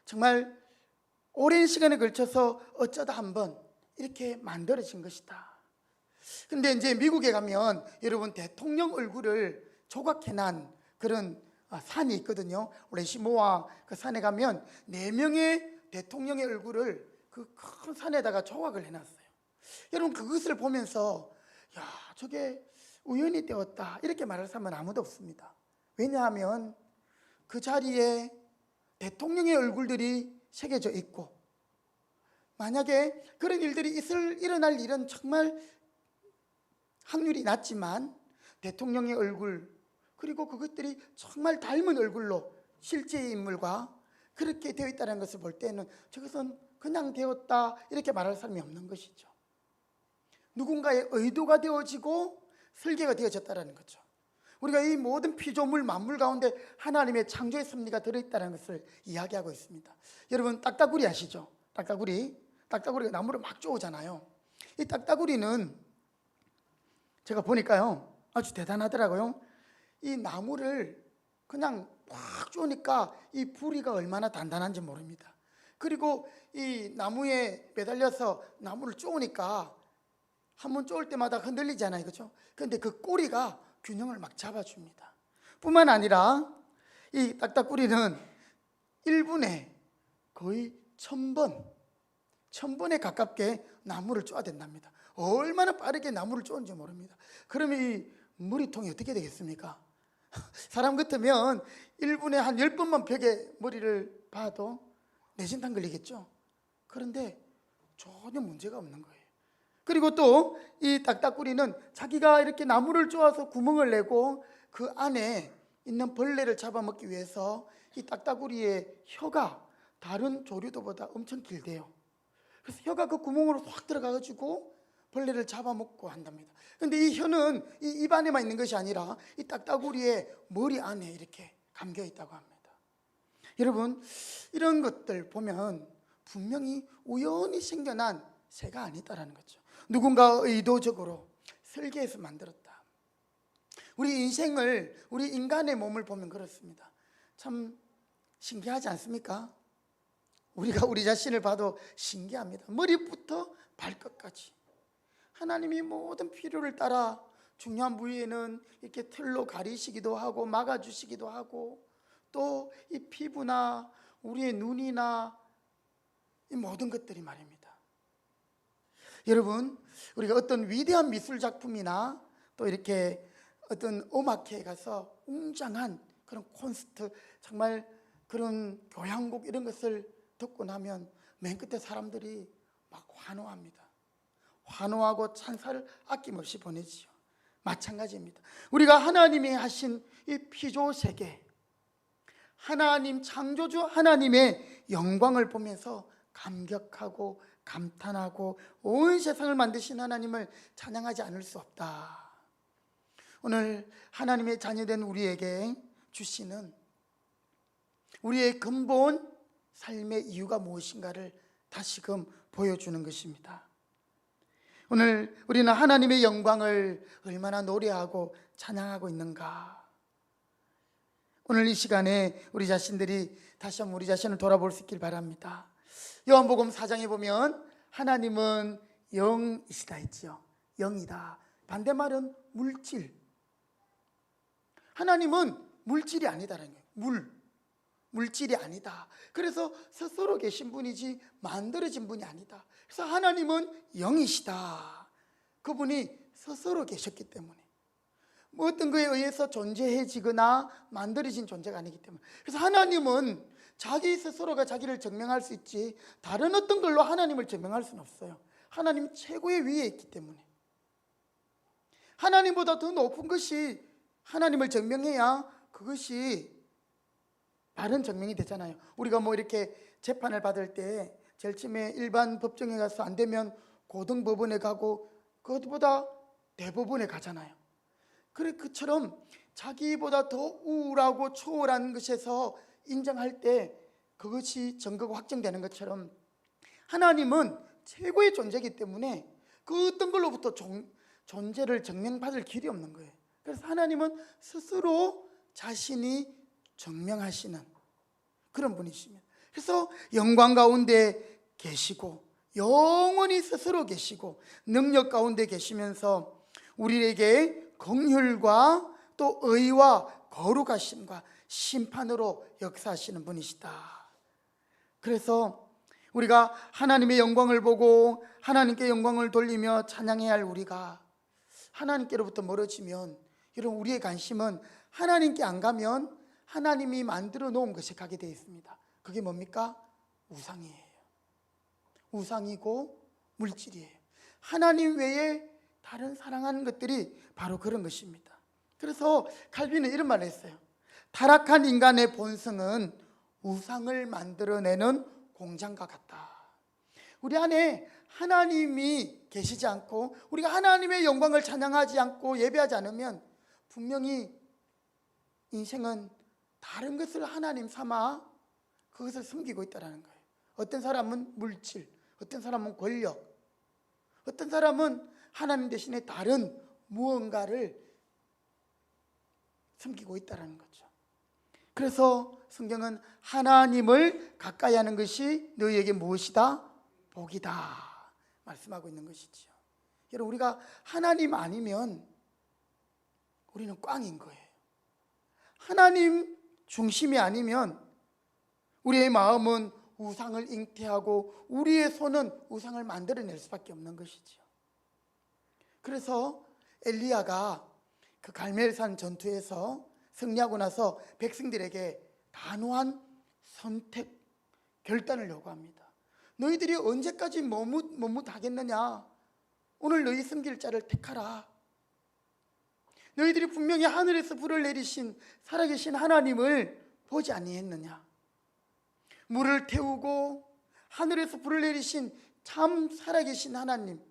정말 오랜 시간에 걸쳐서 어쩌다 한번 이렇게 만들어진 것이다. 근데 이제 미국에 가면 여러분, 대통령 얼굴을 조각해난 그런 산이 있거든요. 레시모아 그 산에 가면 4명의 대통령의 얼굴을 그 큰 산에다가 조각을 해놨어요. 여러분, 그것을 보면서 야, 저게 우연히 되었다 이렇게 말할 사람은 아무도 없습니다. 왜냐하면 그 자리에 대통령의 얼굴들이 새겨져 있고, 만약에 그런 일들이 일어날 일은 정말 확률이 낮지만 대통령의 얼굴, 그리고 그것들이 정말 닮은 얼굴로 실제의 인물과 그렇게 되어 있다는 것을 볼 때는 저것은 그냥 되었다 이렇게 말할 사람이 없는 것이죠. 누군가의 의도가 되어지고 설계가 되어졌다는 거죠. 우리가 이 모든 피조물 만물 가운데 하나님의 창조의 섭리가 들어있다는 것을 이야기하고 있습니다. 여러분, 딱따구리 아시죠? 딱따구리가 나무를 막 쪼잖아요. 이 딱따구리는 제가 보니까요, 아주 대단하더라고요. 이 나무를 그냥 팍 쪼니까 이 부리가 얼마나 단단한지 모릅니다. 그리고 이 나무에 매달려서 나무를 쪼니까 한 번 쪼을 때마다 흔들리잖아요, 그렇죠? 그런데 그 꼬리가 균형을 막 잡아줍니다. 뿐만 아니라 이 딱딱구리는 1분에 거의 1000번에 가깝게 나무를 쪼아 된답니다. 얼마나 빠르게 나무를 쪼는지 모릅니다. 그러면 이 머리통이 어떻게 되겠습니까? 사람 같으면 1분에 한 10번만 벽에 머리를 봐도 내진탕 걸리겠죠. 그런데 전혀 문제가 없는 거예요. 그리고 또 이 딱딱구리는 자기가 이렇게 나무를 쪼아서 구멍을 내고 그 안에 있는 벌레를 잡아먹기 위해서 이 딱딱구리의 혀가 다른 조류도보다 엄청 길대요. 그래서 혀가 그 구멍으로 확 들어가가지고 벌레를 잡아먹고 한답니다. 그런데 이 혀는 이 입 안에만 있는 것이 아니라 이 딱딱구리의 머리 안에 이렇게 감겨 있다고 합니다. 여러분, 이런 것들 보면 분명히 우연히 생겨난 새가 아니다라는 거죠. 누군가 의도적으로 설계해서 만들었다. 우리 인생을, 우리 인간의 몸을 보면 그렇습니다. 참 신기하지 않습니까? 우리가 우리 자신을 봐도 신기합니다. 머리부터 발끝까지 하나님이 모든 필요를 따라 중요한 부위에는 이렇게 틀로 가리시기도 하고 막아주시기도 하고, 또 이 피부나 우리의 눈이나 이 모든 것들이 말입니다. 여러분, 우리가 어떤 위대한 미술 작품이나 또 이렇게 어떤 음악회에 가서 웅장한 그런 콘서트, 정말 그런 교향곡 이런 것을 듣고 나면 맨 끝에 사람들이 막 환호합니다. 환호하고 찬사를 아낌없이 보내지요. 마찬가지입니다. 우리가 하나님이 하신 이 피조 세계, 하나님 창조주 하나님의 영광을 보면서 감격하고 감탄하고 온 세상을 만드신 하나님을 찬양하지 않을 수 없다. 오늘 하나님의 자녀된 우리에게 주시는 우리의 근본 삶의 이유가 무엇인가를 다시금 보여주는 것입니다. 오늘 우리는 하나님의 영광을 얼마나 노래하고 찬양하고 있는가? 오늘 이 시간에 우리 자신들이 다시 한번 우리 자신을 돌아볼 수 있길 바랍니다. 요한복음 4장에 보면 하나님은 영이시다 했지요. 영이다. 반대말은 물질. 하나님은 물질이 아니다라는 거예요. 물질이 아니다. 그래서 스스로 계신 분이지 만들어진 분이 아니다. 그래서 하나님은 영이시다. 그분이 스스로 계셨기 때문에, 뭐 어떤 거에 의해서 존재해지거나 만들어진 존재가 아니기 때문에, 그래서 하나님은 자기 스스로가 자기를 증명할 수 있지 다른 어떤 걸로 하나님을 증명할 수는 없어요. 하나님 최고의 위에 있기 때문에. 하나님보다 더 높은 것이 하나님을 증명해야 그것이 바른 증명이 되잖아요. 우리가 뭐 이렇게 재판을 받을 때 제일 처음에 일반 법정에 가서 안 되면 고등법원에 가고 그것보다 대법원에 가잖아요. 그래, 그처럼 자기보다 더 우월하고 초월한 것에서 인정할 때 그것이 증거가 확정되는 것처럼 하나님은 최고의 존재이기 때문에 그 어떤 걸로부터 존재를 증명받을 길이 없는 거예요. 그래서 하나님은 스스로 자신이 증명하시는 그런 분이십니다. 그래서 영광 가운데 계시고 영원히 스스로 계시고 능력 가운데 계시면서 우리에게 긍휼과 또 의와 거룩하심과 심판으로 역사하시는 분이시다. 그래서 우리가 하나님의 영광을 보고 하나님께 영광을 돌리며 찬양해야 할 우리가 하나님께로부터 멀어지면, 여러분, 우리의 관심은 하나님께 안 가면 하나님이 만들어 놓은 것에 가게 되어 있습니다. 그게 뭡니까? 우상이에요. 우상이고 물질이에요. 하나님 외에 다른 사랑하는 것들이 바로 그런 것입니다. 그래서 칼빈은 이런 말을 했어요. 타락한 인간의 본성은 우상을 만들어내는 공장과 같다. 우리 안에 하나님이 계시지 않고 우리가 하나님의 영광을 찬양하지 않고 예배하지 않으면 분명히 인생은 다른 것을 하나님 삼아 그것을 숨기고 있다는 거예요. 어떤 사람은 물질, 어떤 사람은 권력, 어떤 사람은 하나님 대신에 다른 무언가를 숨기고 있다는 거죠. 그래서 성경은 하나님을 가까이 하는 것이 너희에게 무엇이다? 복이다 말씀하고 있는 것이죠. 여러분, 우리가 하나님 아니면 우리는 꽝인 거예요. 하나님 중심이 아니면 우리의 마음은 우상을 잉태하고 우리의 손은 우상을 만들어낼 수밖에 없는 것이죠. 그래서 엘리야가 그 갈멜산 전투에서 승리하고 나서 백성들에게 단호한 선택, 결단을 요구합니다. 너희들이 언제까지 머뭇하겠느냐? 오늘 너희 섬길 자를 택하라. 너희들이 분명히 하늘에서 불을 내리신 살아계신 하나님을 보지 아니했느냐? 물을 태우고 하늘에서 불을 내리신 참 살아계신 하나님,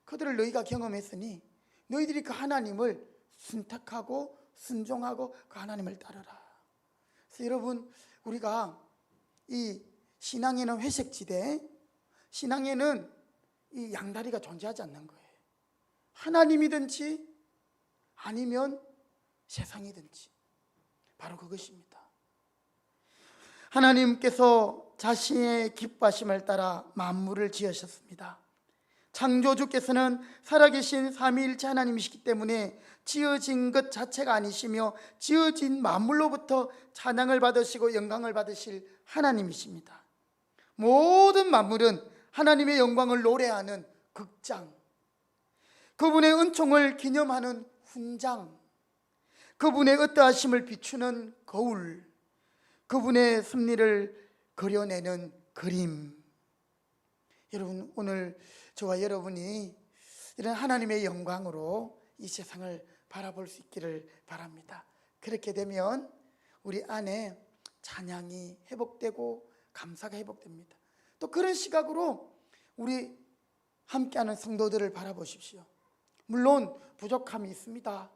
그들을 너희가 경험했으니 너희들이 그 하나님을 선택하고 순종하고 그 하나님을 따르라. 그래서 여러분, 우리가 이 신앙에는 회색지대, 신앙에는 이 양다리가 존재하지 않는 거예요. 하나님이든지 아니면 세상이든지, 바로 그것입니다. 하나님께서 자신의 기뻐하심을 따라 만물을 지으셨습니다. 창조주께서는 살아계신 삼위일체 하나님이시기 때문에 지어진 것 자체가 아니시며 지어진 만물로부터 찬양을 받으시고 영광을 받으실 하나님이십니다. 모든 만물은 하나님의 영광을 노래하는 극장, 그분의 은총을 기념하는 훈장, 그분의 어떠하심을 비추는 거울, 그분의 섭리를 그려내는 그림. 여러분, 오늘 저와 여러분이 이런 하나님의 영광으로 이 세상을 바라볼 수 있기를 바랍니다. 그렇게 되면 우리 안에 찬양이 회복되고 감사가 회복됩니다. 또 그런 시각으로 우리 함께하는 성도들을 바라보십시오. 물론 부족함이 있습니다.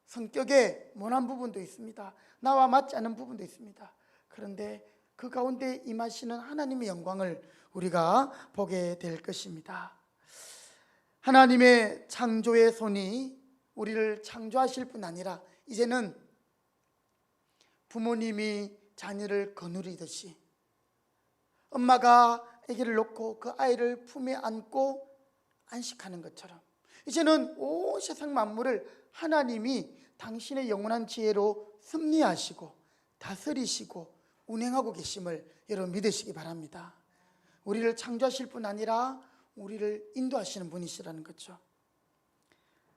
성격에 모난 부분도 있습니다. 나와 맞지 않는 부분도 있습니다. 그런데 그 가운데 임하시는 하나님의 영광을 우리가 보게 될 것입니다. 하나님의 창조의 손이 우리를 창조하실 뿐 아니라 이제는 부모님이 자녀를 거느리듯이 엄마가 아기를 놓고 그 아이를 품에 안고 안식하는 것처럼 이제는 온 세상 만물을 하나님이 당신의 영원한 지혜로 섭리하시고 다스리시고 운행하고 계심을 여러분 믿으시기 바랍니다. 우리를 창조하실 뿐 아니라 우리를 인도하시는 분이시라는 거죠.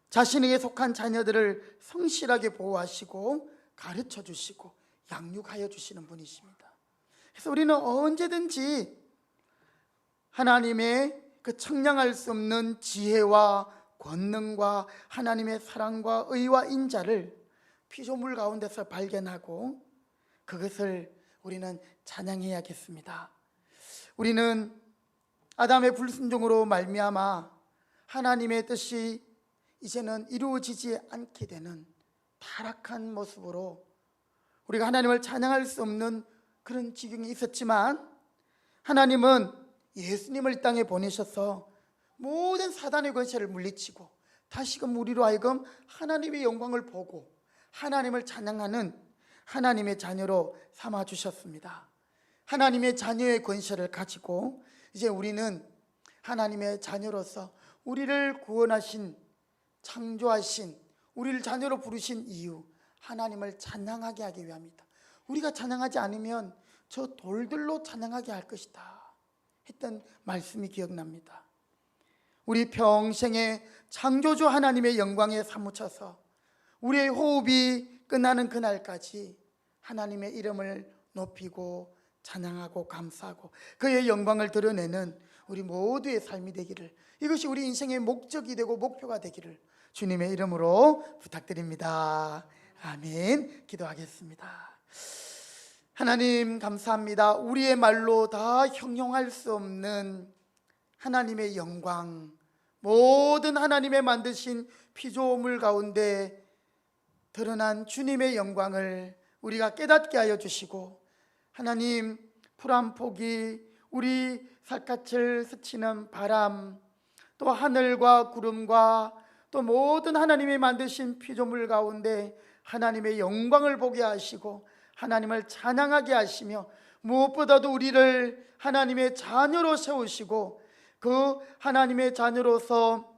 자신에게 속한 자녀들을 성실하게 보호하시고 가르쳐 주시고 양육하여 주시는 분이십니다. 그래서 우리는 언제든지 하나님의 그 청량할 수 없는 지혜와 권능과 하나님의 사랑과 의와 인자를 피조물 가운데서 발견하고 그것을 우리는 찬양해야겠습니다. 우리는 아담의 불순종으로 말미암아 하나님의 뜻이 이제는 이루어지지 않게 되는 타락한 모습으로 우리가 하나님을 찬양할 수 없는 그런 지경이 있었지만 하나님은 예수님을 이 땅에 보내셔서 모든 사단의 권세를 물리치고 다시금 우리로 하여금 하나님의 영광을 보고 하나님을 찬양하는 하나님의 자녀로 삼아주셨습니다. 하나님의 자녀의 권세를 가지고 이제 우리는 하나님의 자녀로서 우리를 구원하신 창조하신 우리를 자녀로 부르신 이유 하나님을 찬양하게 하기 위함이다. 우리가 찬양하지 않으면 저 돌들로 찬양하게 할 것이다 했던 말씀이 기억납니다. 우리 평생에 창조주 하나님의 영광에 사무쳐서 우리의 호흡이 끝나는 그날까지 하나님의 이름을 높이고 찬양하고 감사하고 그의 영광을 드러내는 우리 모두의 삶이 되기를, 이것이 우리 인생의 목적이 되고 목표가 되기를 주님의 이름으로 부탁드립니다. 아멘. 기도하겠습니다. 하나님 감사합니다. 우리의 말로 다 형용할 수 없는 하나님의 영광, 모든 하나님의 만드신 피조물 가운데 드러난 주님의 영광을 우리가 깨닫게 하여 주시고, 하나님 풀 한 폭이, 우리 살갗을 스치는 바람, 또 하늘과 구름과 또 모든 하나님이 만드신 피조물 가운데 하나님의 영광을 보게 하시고 하나님을 찬양하게 하시며, 무엇보다도 우리를 하나님의 자녀로 세우시고 그 하나님의 자녀로서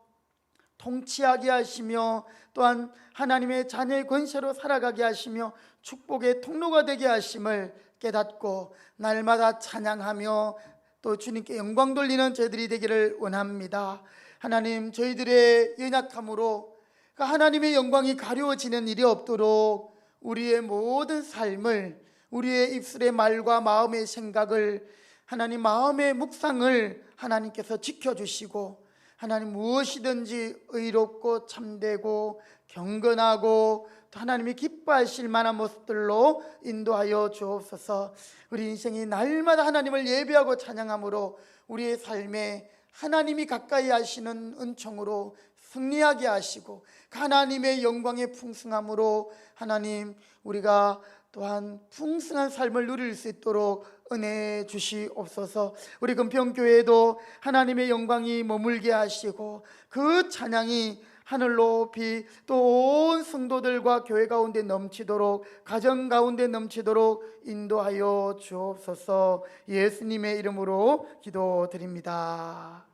통치하게 하시며 또한 하나님의 자녀의 권세로 살아가게 하시며 축복의 통로가 되게 하심을 깨닫고 날마다 찬양하며 또 주님께 영광 돌리는 저희들이 되기를 원합니다. 하나님, 저희들의 연약함으로 하나님의 영광이 가려워지는 일이 없도록 우리의 모든 삶을, 우리의 입술의 말과 마음의 생각을, 하나님 마음의 묵상을 하나님께서 지켜주시고 하나님 무엇이든지 의롭고 참되고 경건하고 또 하나님이 기뻐하실 만한 모습들로 인도하여 주옵소서. 우리 인생이 날마다 하나님을 예배하고 찬양함으로 우리의 삶에 하나님이 가까이 하시는 은총으로 승리하게 하시고 하나님의 영광의 풍성함으로 하나님 우리가 또한 풍성한 삶을 누릴 수 있도록 은혜 주시옵소서. 우리 금평교회도 하나님의 영광이 머물게 하시고 그 찬양이 하늘 높이 또 온 성도들과 교회 가운데 넘치도록, 가정 가운데 넘치도록 인도하여 주옵소서. 예수님의 이름으로 기도드립니다.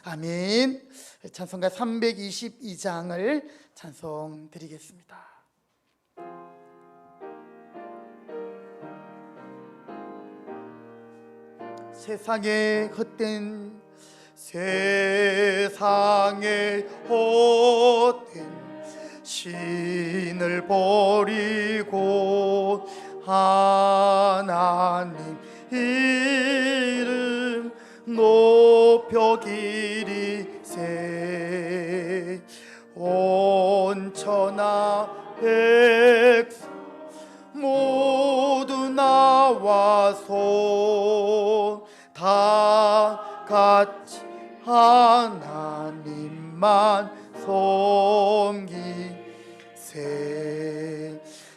아멘. 찬송가 322장을 찬송드리겠습니다. 세상의 헛된 세상의 헛된 신을 버리고 하나님 이름 높여 기리세. 온 천하 백성 모두 나와서 다 같이 하나님만 섬기세.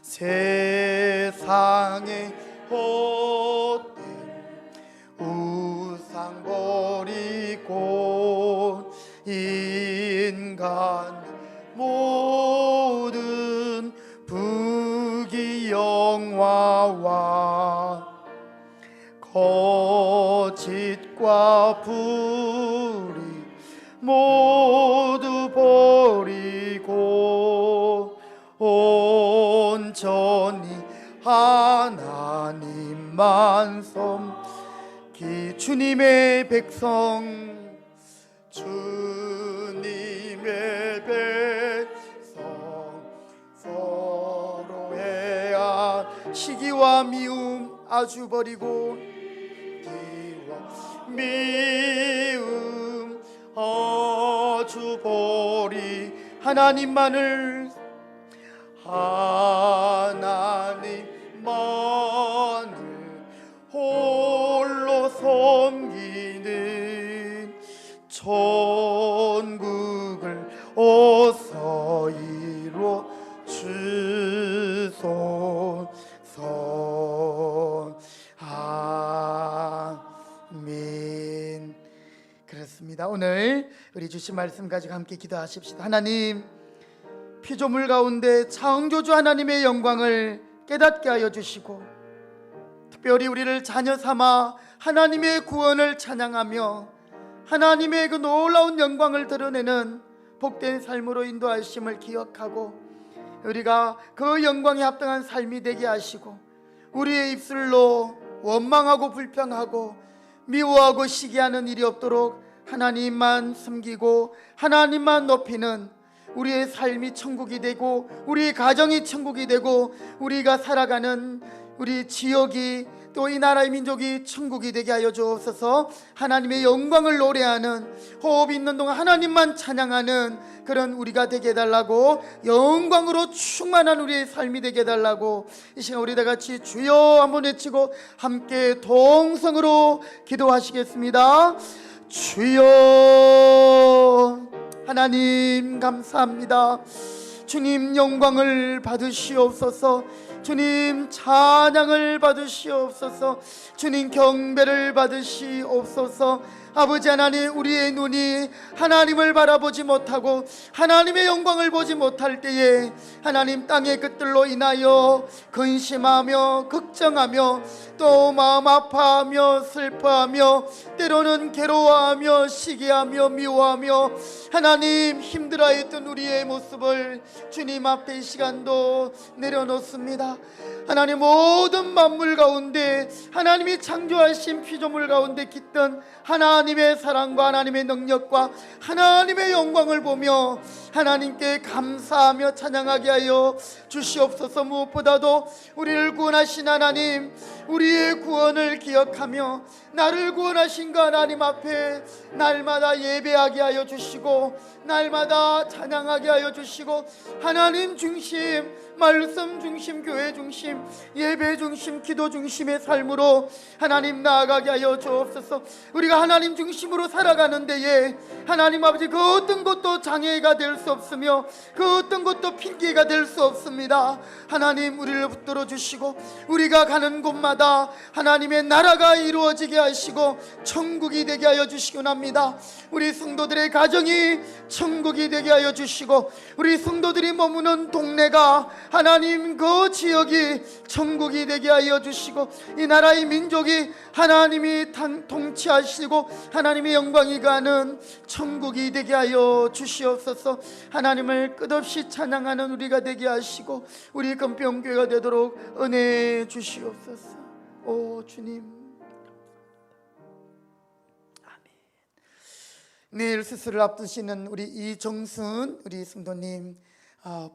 세상의 헛된 우상 버리고 인간 모든 부귀영화와 거짓과 불의 모두 버리고 온전히 하나님만 섬기. 주님의 백성, 주님의 백성, 서로의 시기와 미움 아주 버리고 시기와 미움 아주 버리 하나님만을 홀로 섬기는 천국을 어서 이루어 주소서. 아멘. 그렇습니다. 오늘 우리 주신 말씀 가지고 함께 기도하십시다. 하나님, 피조물 가운데 창조주 하나님의 영광을 깨닫게 하여 주시고, 특별히 우리를 자녀 삼아 하나님의 구원을 찬양하며 하나님의 그 놀라운 영광을 드러내는 복된 삶으로 인도하심을 기억하고, 우리가 그 영광에 합당한 삶이 되게 하시고, 우리의 입술로 원망하고 불평하고 미워하고 시기하는 일이 없도록 하나님만 섬기고 하나님만 높이는 우리의 삶이 천국이 되고, 우리의 가정이 천국이 되고, 우리가 살아가는 우리 지역이, 또 이 나라의 민족이 천국이 되게 하여 주옵소서. 하나님의 영광을 노래하는, 호흡 있는 동안 하나님만 찬양하는 그런 우리가 되게 해달라고, 영광으로 충만한 우리의 삶이 되게 해달라고 이 시간 우리 다 같이 주여 한번 외치고 함께 동성으로 기도하시겠습니다. 주여. 하나님 감사합니다. 주님 영광을 받으시옵소서. 주님 찬양을 받으시옵소서. 주님 경배를 받으시옵소서. 아버지 하나님, 우리의 눈이 하나님을 바라보지 못하고 하나님의 영광을 보지 못할 때에 하나님 땅의 것들로 인하여 근심하며 걱정하며 또 마음 아파하며 슬퍼하며 때로는 괴로워하며 시기하며 미워하며 하나님 힘들어했던 우리의 모습을 주님 앞에 이 시간도 내려놓습니다. 하나님, 모든 만물 가운데 하나님이 창조하신 피조물 가운데 깃든 하나님의 사랑과 하나님의 능력과 하나님의 영광을 보며 하나님께 감사하며 찬양하게 하여 주시옵소서. 무엇보다도 우리를 구원하신 하나님, 우리의 구원을 기억하며 나를 구원하신 그 하나님 앞에 날마다 예배하게 하여 주시고, 날마다 찬양하게 하여 주시고, 하나님 중심, 말씀 중심, 교회 중심, 예배 중심, 기도 중심의 삶으로 하나님 나아가게 하여 주옵소서. 우리가 하나님 중심으로 살아가는 데에 하나님 아버지, 그 어떤 것도 장애가 될 수 없으며 그 어떤 것도 핑계가 될 수 없습니다. 하나님, 우리를 붙들어 주시고 우리가 가는 곳마다 하나님의 나라가 이루어지게 하시고 천국이 되게 하여 주시곤 합니다. 우리 성도들의 가정이 천국이 되게 하여 주시고, 우리 성도들이 머무는 동네가 하나님 그 지역이 천국이 되게 하여 주시고, 이 나라의 민족이 하나님이 통치하시고 하나님의 영광이 가는 천국이 되게 하여 주시옵소서. 하나님을 끝없이 찬양하는 우리가 되게 하시고 우리 금평교회가 되도록 은혜 주시옵소서. 오 주님, 아멘. 내일 수술을 앞두시는 우리 이정순 우리 성도님,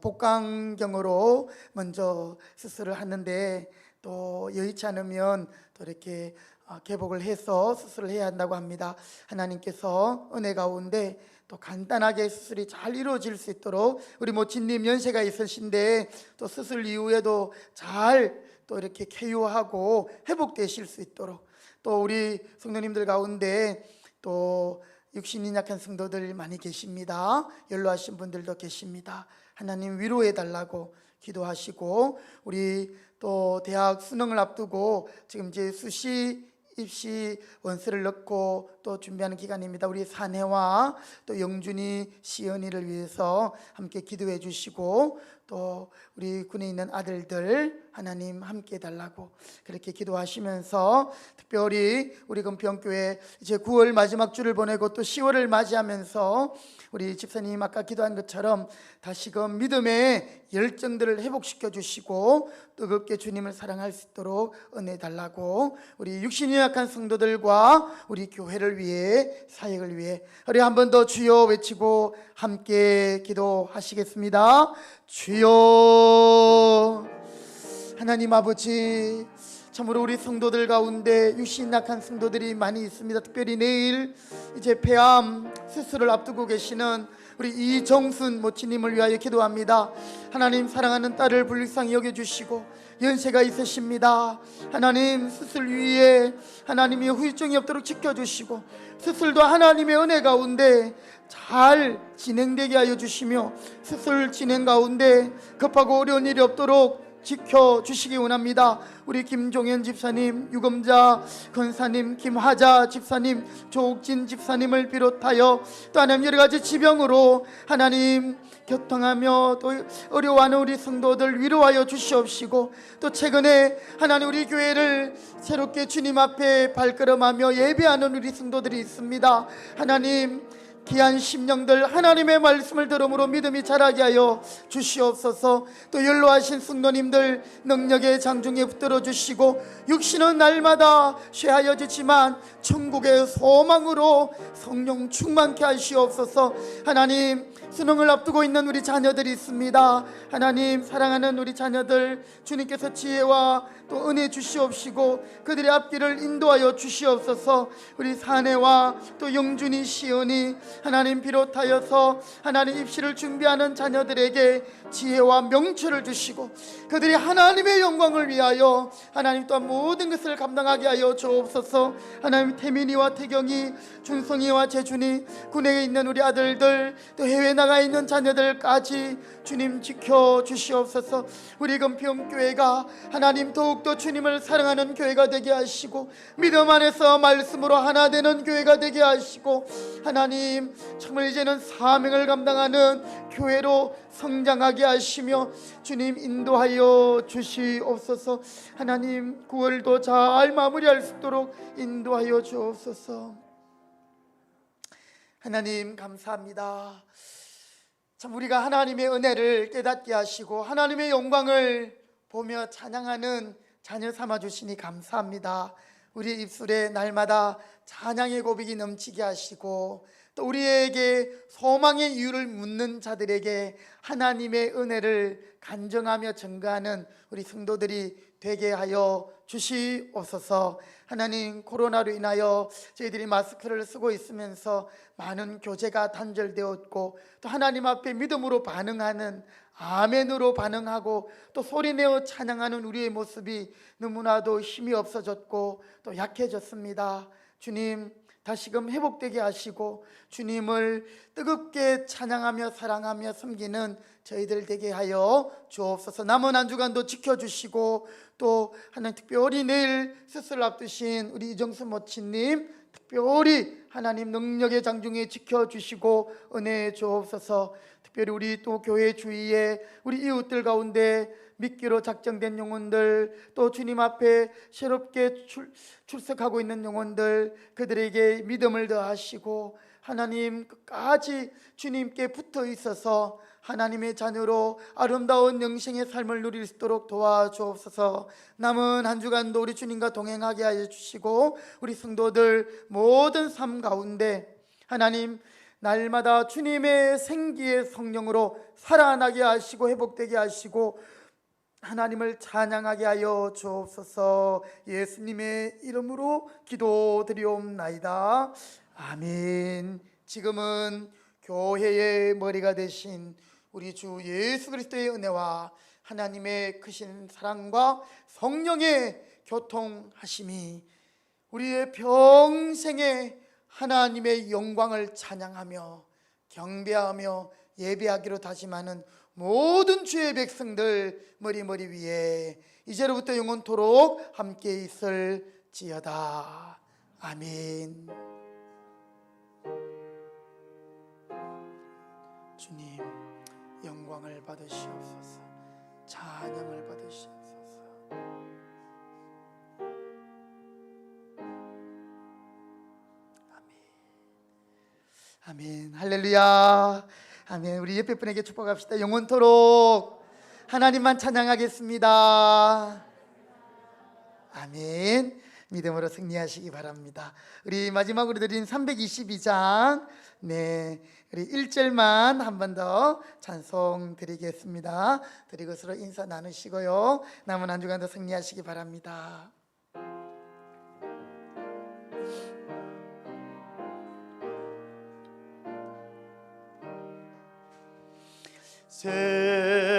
복강경으로 먼저 수술을 하는데 또 여의치 않으면 또 이렇게 개복을 해서 수술을 해야 한다고 합니다. 하나님께서 은혜 가운데 또 간단하게 수술이 잘 이루어질 수 있도록, 우리 모친님 연세가 있으신데 또 수술 이후에도 잘 또 이렇게 쾌유하고 회복되실 수 있도록, 또 우리 성도님들 가운데 또 육신이 약한 성도들 많이 계십니다. 연로하신 분들도 계십니다. 하나님 위로해 달라고 기도하시고, 우리 또 대학 수능을 앞두고 지금 이제 수시 입시 원서를 넣고 또 준비하는 기간입니다. 우리 사내와 또 영준이, 시연이를 위해서 함께 기도해 주시고, 또 우리 군에 있는 아들들 하나님 함께 해달라고 그렇게 기도하시면서, 특별히 우리 금평교회 이제 9월 마지막 주를 보내고 또 10월을 맞이하면서 우리 집사님 아까 기도한 것처럼 다시금 믿음의 열정들을 회복시켜 주시고 뜨겁게 주님을 사랑할 수 있도록 은혜 달라고, 우리 육신이 약한 성도들과 우리 교회를 위해, 사역을 위해 우리 한 번 더 주여 외치고 함께 기도하시겠습니다. 주여. 하나님 아버지, 참으로 우리 성도들 가운데 육신 약한 성도들이 많이 있습니다. 특별히 내일 이제 폐암 수술을 앞두고 계시는 우리 이정순 모친님을 위하여 기도합니다. 하나님, 사랑하는 딸을 불쌍히 여겨주시고 연세가 있으십니다. 하나님, 수술 위에 하나님이 후유증이 없도록 지켜주시고 수술도 하나님의 은혜 가운데 잘 진행되게 하여 주시며 수술 진행 가운데 급하고 어려운 일이 없도록 지켜주시기 원합니다. 우리 김종현 집사님, 유검자 권사님, 김화자 집사님, 조옥진 집사님을 비롯하여 또 하나님 여러 가지 지병으로 하나님 교통하며 또 어려워하는 우리 성도들 위로하여 주시옵시고, 또 최근에 하나님 우리 교회를 새롭게 주님 앞에 발걸음하며 예배하는 우리 성도들이 있습니다. 하나님, 귀한 심령들 하나님의 말씀을 들음으로 믿음이 자라게 하여 주시옵소서. 또 연로하신 성도님들 능력의 장중에 붙들어 주시고, 육신은 날마다 쇠하여지지만 천국의 소망으로 성령 충만케 하시옵소서. 하나님, 수능을 앞두고 있는 우리 자녀들이 있습니다. 하나님, 사랑하는 우리 자녀들 주님께서 지혜와 또 은혜 주시옵시고 그들의 앞길을 인도하여 주시옵소서. 우리 사내와 또 영준이, 시연이 하나님 비롯하여서 하나님 입시를 준비하는 자녀들에게 지혜와 명철을 주시고 그들이 하나님의 영광을 위하여 하나님 또한 모든 것을 감당하게 하여 주옵소서. 하나님, 태민이와 태경이, 준성이와 재준이, 군에 있는 우리 아들들, 또 해외 나가 있는 자녀들까지 주님 지켜 주시옵소서. 우리 금평교회가 하나님 더욱더 주님을 사랑하는 교회가 되게 하시고 믿음 안에서 말씀으로 하나 되는 교회가 되게 하시고, 하나님 정말 이제는 사명을 감당하는 교회로 성장하게 하시며 주님 인도하여 주시옵소서. 하나님, 9월도 잘 마무리할 수 있도록 인도하여 주옵소서. 하나님 감사합니다. 참 우리가 하나님의 은혜를 깨닫게 하시고 하나님의 영광을 보며 찬양하는 자녀 삼아 주시니 감사합니다. 우리 입술에 날마다 찬양의 고백이 넘치게 하시고 또 우리에게 소망의 이유를 묻는 자들에게 하나님의 은혜를 간증하며 증거하는 우리 성도들이 되게 하여 주시옵소서. 하나님, 코로나로 인하여 저희들이 마스크를 쓰고 있으면서 많은 교제가 단절되었고 또 하나님 앞에 믿음으로 반응하는, 아멘으로 반응하고 또 소리내어 찬양하는 우리의 모습이 너무나도 힘이 없어졌고 또 약해졌습니다. 주님, 다시금 회복되게 하시고 주님을 뜨겁게 찬양하며 사랑하며 섬기는 저희들 되게 하여 주옵소서. 남은 한 주간도 지켜주시고 또 하나님, 특별히 내일 수술 앞두신 우리 이정수 모친님 특별히 하나님 능력의 장중에 지켜주시고 은혜 주옵소서. 특별히 우리 또 교회 주위에 우리 이웃들 가운데 믿기로 작정된 영혼들, 또 주님 앞에 새롭게 출석하고 있는 영혼들, 그들에게 믿음을 더하시고 하나님 끝까지 주님께 붙어 있어서 하나님의 자녀로 아름다운 영생의 삶을 누릴 수 있도록 도와주옵소서. 남은 한 주간도 우리 주님과 동행하게 하여 주시고 우리 성도들 모든 삶 가운데 하나님, 날마다 주님의 생기의 성령으로 살아나게 하시고 회복되게 하시고 하나님을 찬양하게 하여 주옵소서. 예수님의 이름으로 기도드리옵나이다. 아멘. 지금은 교회의 머리가 되신 우리 주 예수 그리스도의 은혜와 하나님의 크신 사랑과 성령의 교통하심이 우리의 평생에 하나님의 영광을 찬양하며 경배하며 예배하기로 다짐하는 모든 주의 백성들 머리 위에 이제로부터 영원토록 함께 있을지어다. 아멘. 주님, 영광을 받으시옵소서. 찬양을 받으시옵소서. 아멘. 할렐루야. 아멘. 우리 옆에 분에게 축복합시다. 영원토록 하나님만 찬양하겠습니다. 아멘. 믿음으로 승리하시기 바랍니다. 우리 마지막으로 드린 322장 우리 1절만 한 번 더 찬송 드리겠습니다. 드리고 서로 인사 나누시고요, 남은 한 주간도 승리하시기 바랍니다.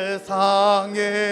세상에